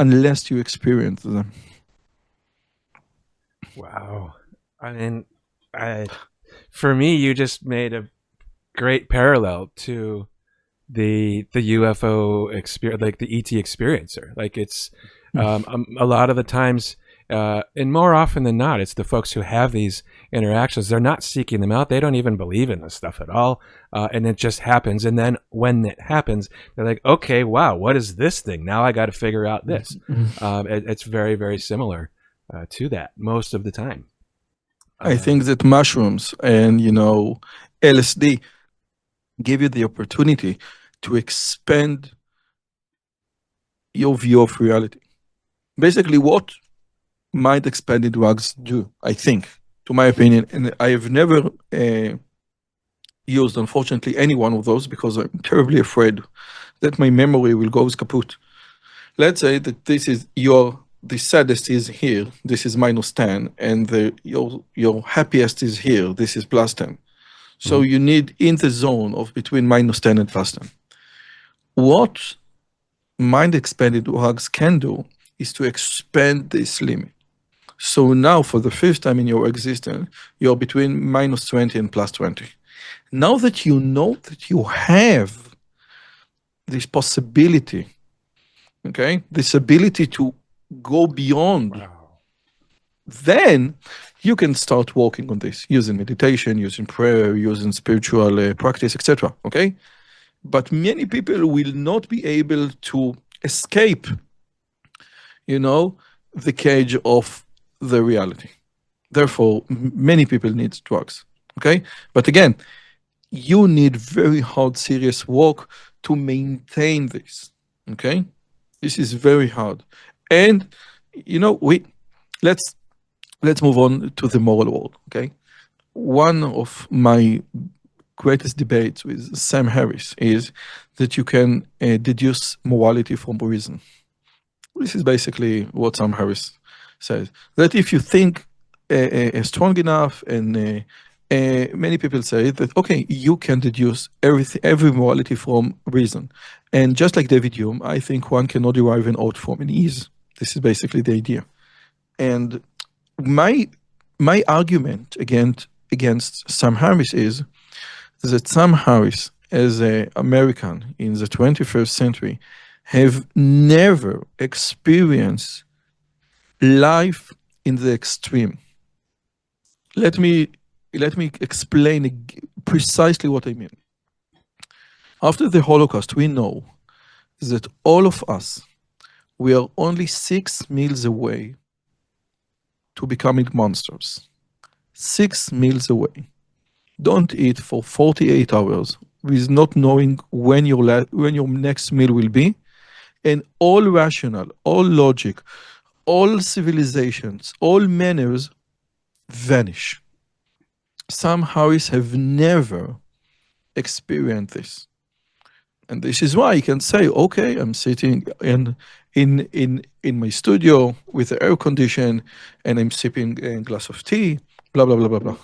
unless you experience them. Wow. I mean, for me, you just made a great parallel to the UFO experience, like the ET experiencer. Like it's a lot of the times, and more often than not, it's the folks who have these interactions. They're not seeking them out. They don't even believe in this stuff at all, and it just happens. And then when it happens, they're like, "Okay, wow, what is this thing? Now I got to figure out this." It's very, very similar to that most of the time. I think that mushrooms and, LSD give you the opportunity to expand your view of reality. Basically, what mind expanded drugs do, I think, to my opinion, and I have never used, unfortunately, any one of those because I'm terribly afraid that my memory will go kaput. Let's say that the saddest is here, this is -10, and your happiest is here, this is +10. So you need in the zone of between -10 and +10. What mind expanded drugs can do is to expand this limit. So now for the first time in your existence, you're between -20 and +20. Now that you know that you have this possibility, okay, this ability to go beyond, then you can start working on this using meditation, using prayer, using spiritual practice, etc. Okay, but many people will not be able to escape, the cage of the reality. Therefore, many people need drugs. Okay, but again, you need very hard, serious work to maintain this. Okay, this is very hard, and let's move on to the moral world. Okay, one of my greatest debates with Sam Harris is that you can deduce morality from reason. This is basically what Sam Harris says, that if you think strong enough, and many people say that, okay, you can deduce every morality from reason. And just like David Hume, I think one cannot derive an ought from an is. This is basically the idea. And my argument against Sam Harris is that Sam Harris, as an American in the 21st century, have never experienced life in the extreme. Let me explain precisely what I mean. After the Holocaust, we know that all of us, we are only 6 meals away to becoming monsters. 6 meals away. Don't eat for 48 hours with not knowing when your next meal will be, and all rational, all logic, all civilizations, all manners vanish. Sam Harris have never experienced this. And this is why I can say, okay, I'm sitting in my studio with the air condition and I'm sipping a glass of tea, blah, blah, blah, blah, blah.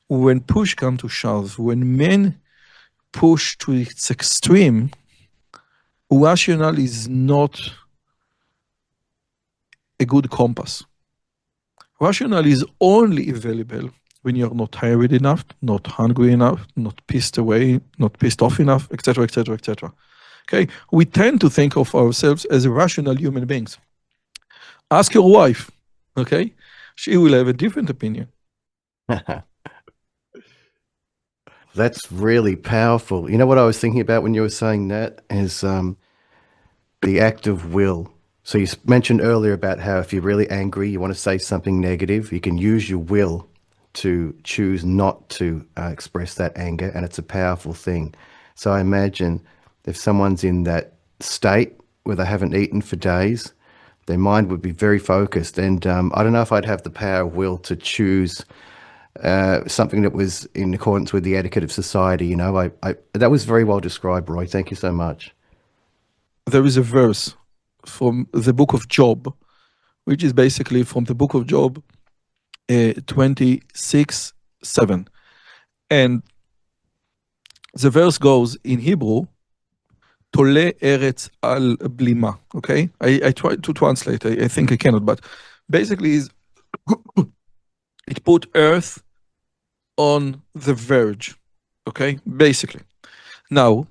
When push comes to shove, when men push to its extreme, rational is not a good compass. Rational is only available when you're not tired enough, not hungry enough, not pissed away, not pissed off enough, etc., etc., etc. Okay, we tend to think of ourselves as rational human beings. Ask your wife, okay? She will have a different opinion. That's really powerful. You know what I was thinking about when you were saying that is the act of will. So you mentioned earlier about how if you're really angry, you want to say something negative, you can use your will to choose not to express that anger, and it's a powerful thing. So I imagine if someone's in that state where they haven't eaten for days, their mind would be very focused. And I don't know if I'd have the power of will to choose something that was in accordance with the etiquette of society. That was very well described, Roy. Thank you so much. There is a verse from the book of Job, which is basically from the book of Job 26:7. And the verse goes in Hebrew, Tole Eretz al Blima. Okay, I tried to translate. I think I cannot, but basically, is it put Earth on the verge. Okay, basically. Now,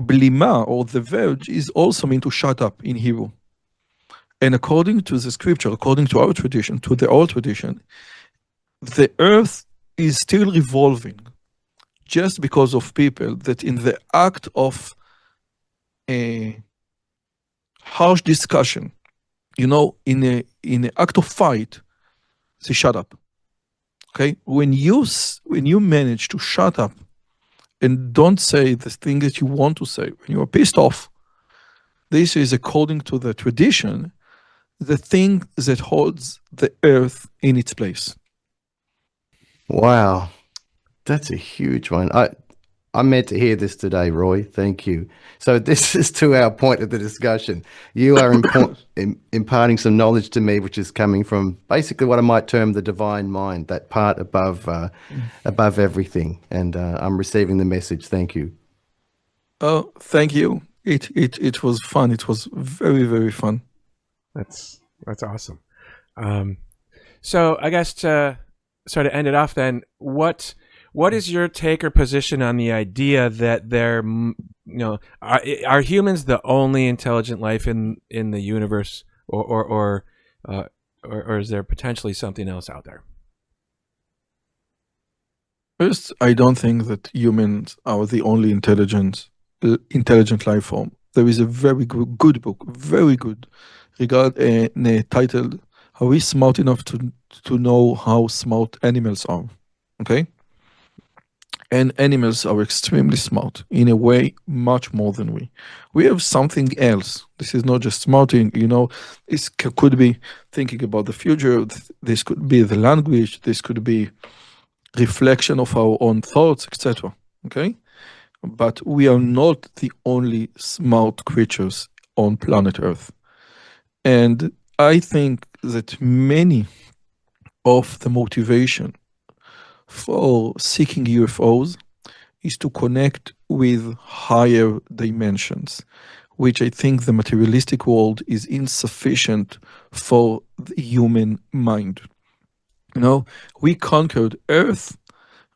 Blima or the verge is also meant to shut up in Hebrew. And according to the scripture, according to our tradition, to the old tradition, the earth is still revolving just because of people that in the act of a harsh discussion, in an act of fight, they shut up. Okay, when you manage to shut up and don't say the thing that you want to say when you are pissed off, this is according to the tradition, the thing that holds the earth in its place. Wow, that's a huge one. I meant to hear this today, Roy. Thank you. So this is to our point of the discussion. You are imparting some knowledge to me, which is coming from basically what I might term the divine mind, that part above everything. And I'm receiving the message. Thank you. Oh, thank you. It was fun. It was very, very fun. That's awesome. So I guess to sort of end it off, then, what is your take or position on the idea that are humans the only intelligent life in the universe, or is there potentially something else out there? First, I don't think that humans are the only intelligent life form. There is a very good book, very good, titled "Are We Smart Enough to Know How Smart Animals Are?" Okay, and animals are extremely smart in a way, much more than we. We have something else. This is not just smarting. This could be thinking about the future. This could be the language. This could be reflection of our own thoughts, etc. Okay, but we are not the only smart creatures on planet Earth. And I think that many of the motivation for seeking UFOs is to connect with higher dimensions, which I think the materialistic world is insufficient for the human mind. We conquered Earth,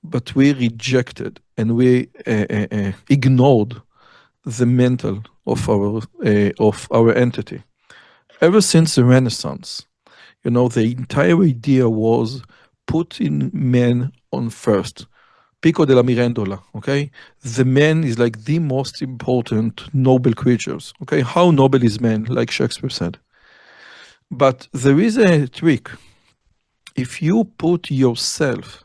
but we rejected and we ignored the mental of our entity. Ever since the Renaissance, the entire idea was putting men on first. Pico della Mirandola, okay? The man is like the most important noble creatures, okay? How noble is man, like Shakespeare said. But there is a trick. If you put yourself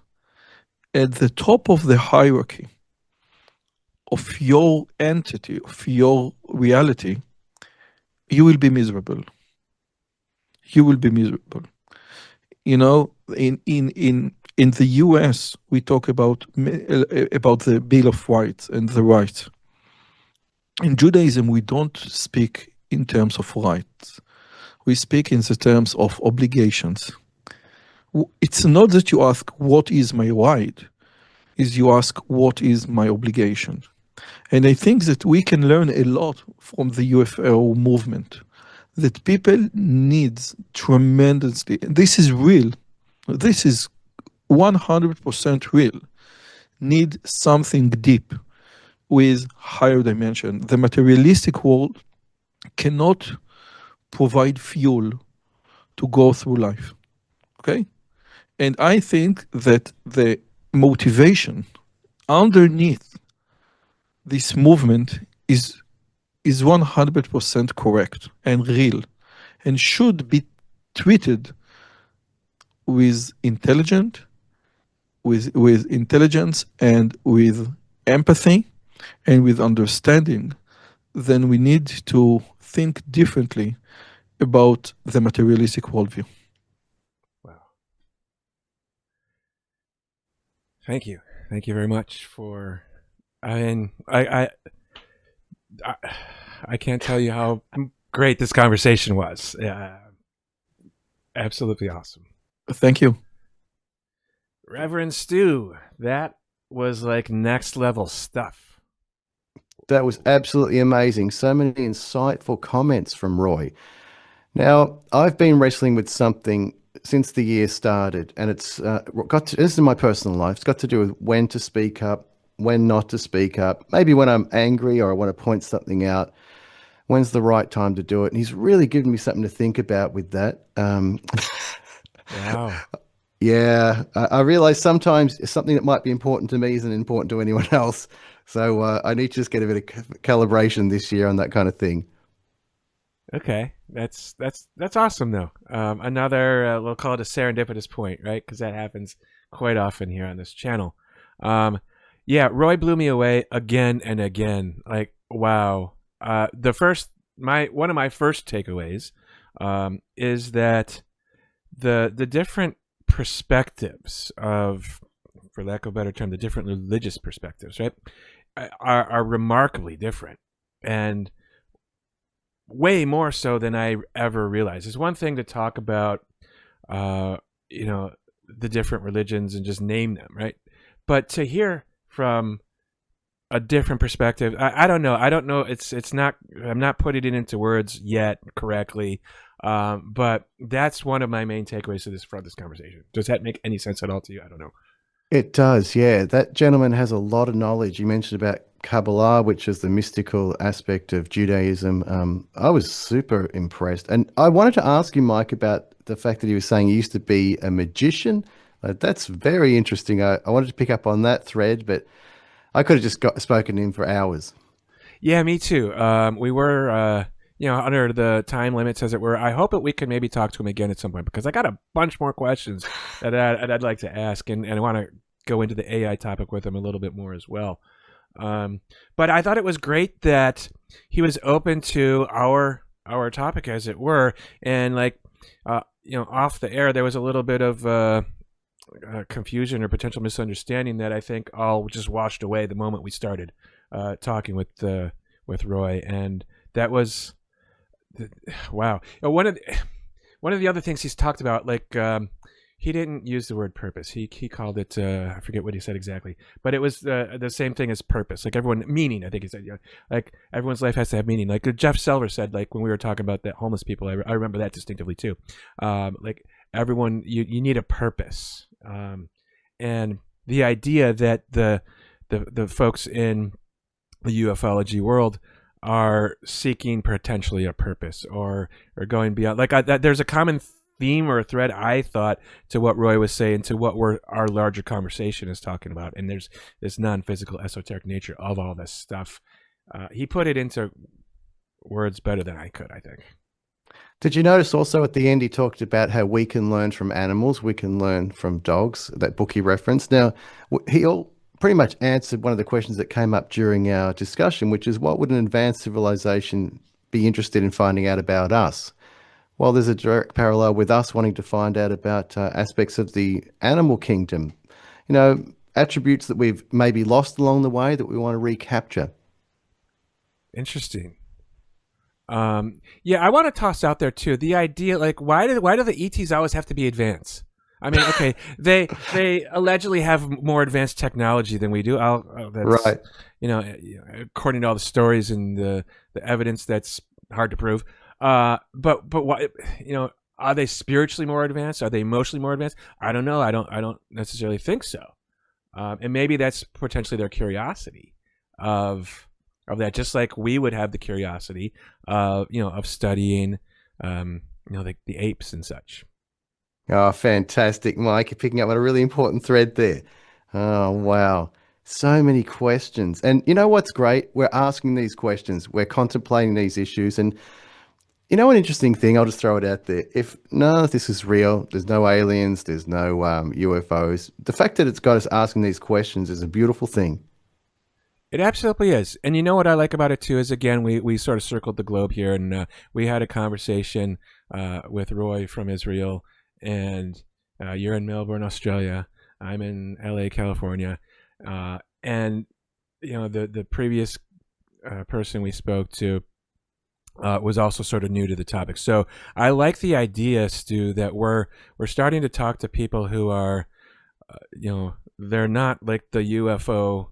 at the top of the hierarchy of your entity, of your reality, you will be miserable. You will be miserable. In the US, we talk about the Bill of Rights and the rights. In Judaism, we don't speak in terms of rights. We speak in the terms of obligations. It's not that you ask, what is my right? Is you ask, what is my obligation? And I think that we can learn a lot from the UFO movement, that people need tremendously, and this is real, this is 100% real, need something deep with higher dimension. The materialistic world cannot provide fuel to go through life, okay? And I think that the motivation underneath this movement is 100% correct and real, and should be treated with intelligence and with empathy and with understanding. Then we need to think differently about the materialistic worldview. Wow. Thank you very much for. I can't tell you how great this conversation was. Absolutely awesome. Thank you. Reverend Stu, that was like next level stuff. That was absolutely amazing. So many insightful comments from Roy. Now, I've been wrestling with something since the year started, and it's this is my personal life. It's got to do with when to speak up, when not to speak up, maybe when I'm angry or I want to point something out. When's the right time to do it? And he's really given me something to think about with that. Wow. Yeah, I realize sometimes something that might be important to me isn't important to anyone else. So I need to just get a bit of calibration this year on that kind of thing. Okay, that's awesome though. Another we'll call it a serendipitous point, right? Because that happens quite often here on this channel. Yeah, Roy blew me away again and again. Like, wow. One of my first takeaways is that the different perspectives of, for lack of a better term, the different religious perspectives, right, are remarkably different, and way more so than I ever realized. It's one thing to talk about, the different religions and just name them, right? But to hear from a different perspective, I don't know. It's not. I'm not putting it into words yet correctly. But that's one of my main takeaways from this conversation. Does that make any sense at all to you? I don't know. It does, yeah. That gentleman has a lot of knowledge. You mentioned about Kabbalah, which is the mystical aspect of Judaism. I was super impressed. And I wanted to ask you, Mike, about the fact that he was saying he used to be a magician. That's very interesting. I wanted to pick up on that thread, but I could have just spoken to him for hours. Yeah, me too. We were, under the time limits, as it were. I hope that we can maybe talk to him again at some point, because I got a bunch more questions that I'd like to ask, and I want to go into the AI topic with him a little bit more as well. But I thought it was great that he was open to our topic, as it were, and off the air there was a little bit of confusion or potential misunderstanding that I think all just washed away the moment we started talking with Roy, and that was wow. One of the other things he's talked about, he didn't use the word purpose. He called it I forget what he said exactly, but it was the same thing as purpose. Like everyone, meaning. I think he said, like everyone's life has to have meaning. Like Jeff Selver said, like when we were talking about the homeless people, I remember that distinctively too. Like everyone, you need a purpose, and the idea that the folks in the ufology world are seeking potentially a purpose or going beyond. There's a common theme or a thread, I thought, to what Roy was saying, to what our larger conversation is talking about, and there's this non-physical esoteric nature of all this stuff. He put it into words better than I could, I think. Did you notice also at the end he talked about how we can learn from animals, we can learn from dogs, that book he referenced? Now, he pretty much answered one of the questions that came up during our discussion, which is, what would an advanced civilization be interested in finding out about us? Well, there's a direct parallel with us wanting to find out about aspects of the animal kingdom, attributes that we've maybe lost along the way that we want to recapture. Interesting. Yeah, I want to toss out there too the idea, why do the ETs always have to be advanced? I mean, okay, they allegedly have more advanced technology than we do. That's, right. According to all the stories and the evidence, that's hard to prove. But why? Are they spiritually more advanced? Are they emotionally more advanced? I don't know. I don't necessarily think so. And maybe that's potentially their curiosity of that, just like we would have the curiosity of studying, the apes and such. Oh, fantastic, Mike. You're picking up on a really important thread there. Oh, wow. So many questions. And you know what's great? We're asking these questions. We're contemplating these issues. And an interesting thing, I'll just throw it out there. If none of this is real, there's no aliens, there's no UFOs, the fact that it's got us asking these questions is a beautiful thing. It absolutely is. And you know what I like about it too is, again, we sort of circled the globe here, and we had a conversation with Roy from Israel, and you're in Melbourne, Australia. I'm in LA, California. And the previous person we spoke to was also sort of new to the topic. So I like the idea, Stu, that we're starting to talk to people who are, they're not like the UFO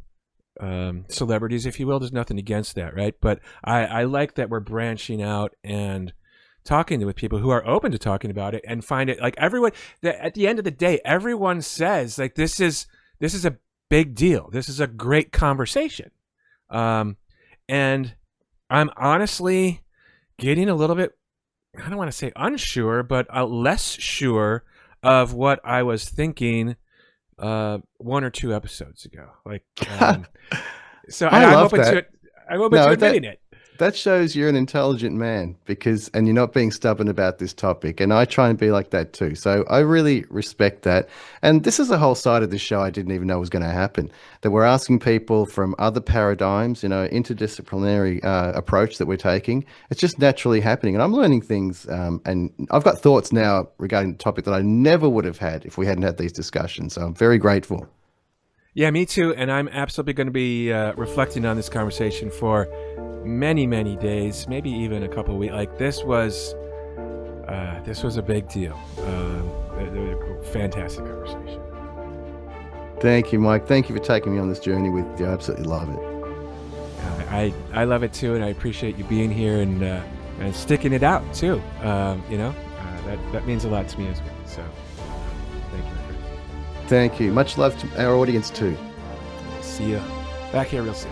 celebrities, if you will. There's nothing against that, right? But I like that we're branching out and talking with people who are open to talking about it and find it like everyone. At the end of the day, everyone says like this is a big deal. This is a great conversation, and I'm honestly getting a little bit, I don't want to say unsure, but less sure of what I was thinking 1 or 2 episodes ago. Like, so I'm open to it. I'm open to admitting it. That shows you're an intelligent man and you're not being stubborn about this topic. And I try and be like that too. So I really respect that. And this is a whole side of the show I didn't even know was going to happen, that we're asking people from other paradigms, interdisciplinary approach that we're taking. It's just naturally happening. And I'm learning things. And I've got thoughts now regarding the topic that I never would have had if we hadn't had these discussions. So I'm very grateful. Yeah, me too. And I'm absolutely going to be reflecting on this conversation for many, many days, maybe even a couple of weeks. Like this was a big deal. A fantastic conversation. Thank you, Mike. Thank you for taking me on this journey with you. I absolutely love it. I love it too, and I appreciate you being here and sticking it out too. That means a lot to me as well. So thank you, my friend. Thank you. Much love to our audience too. See you back here real soon.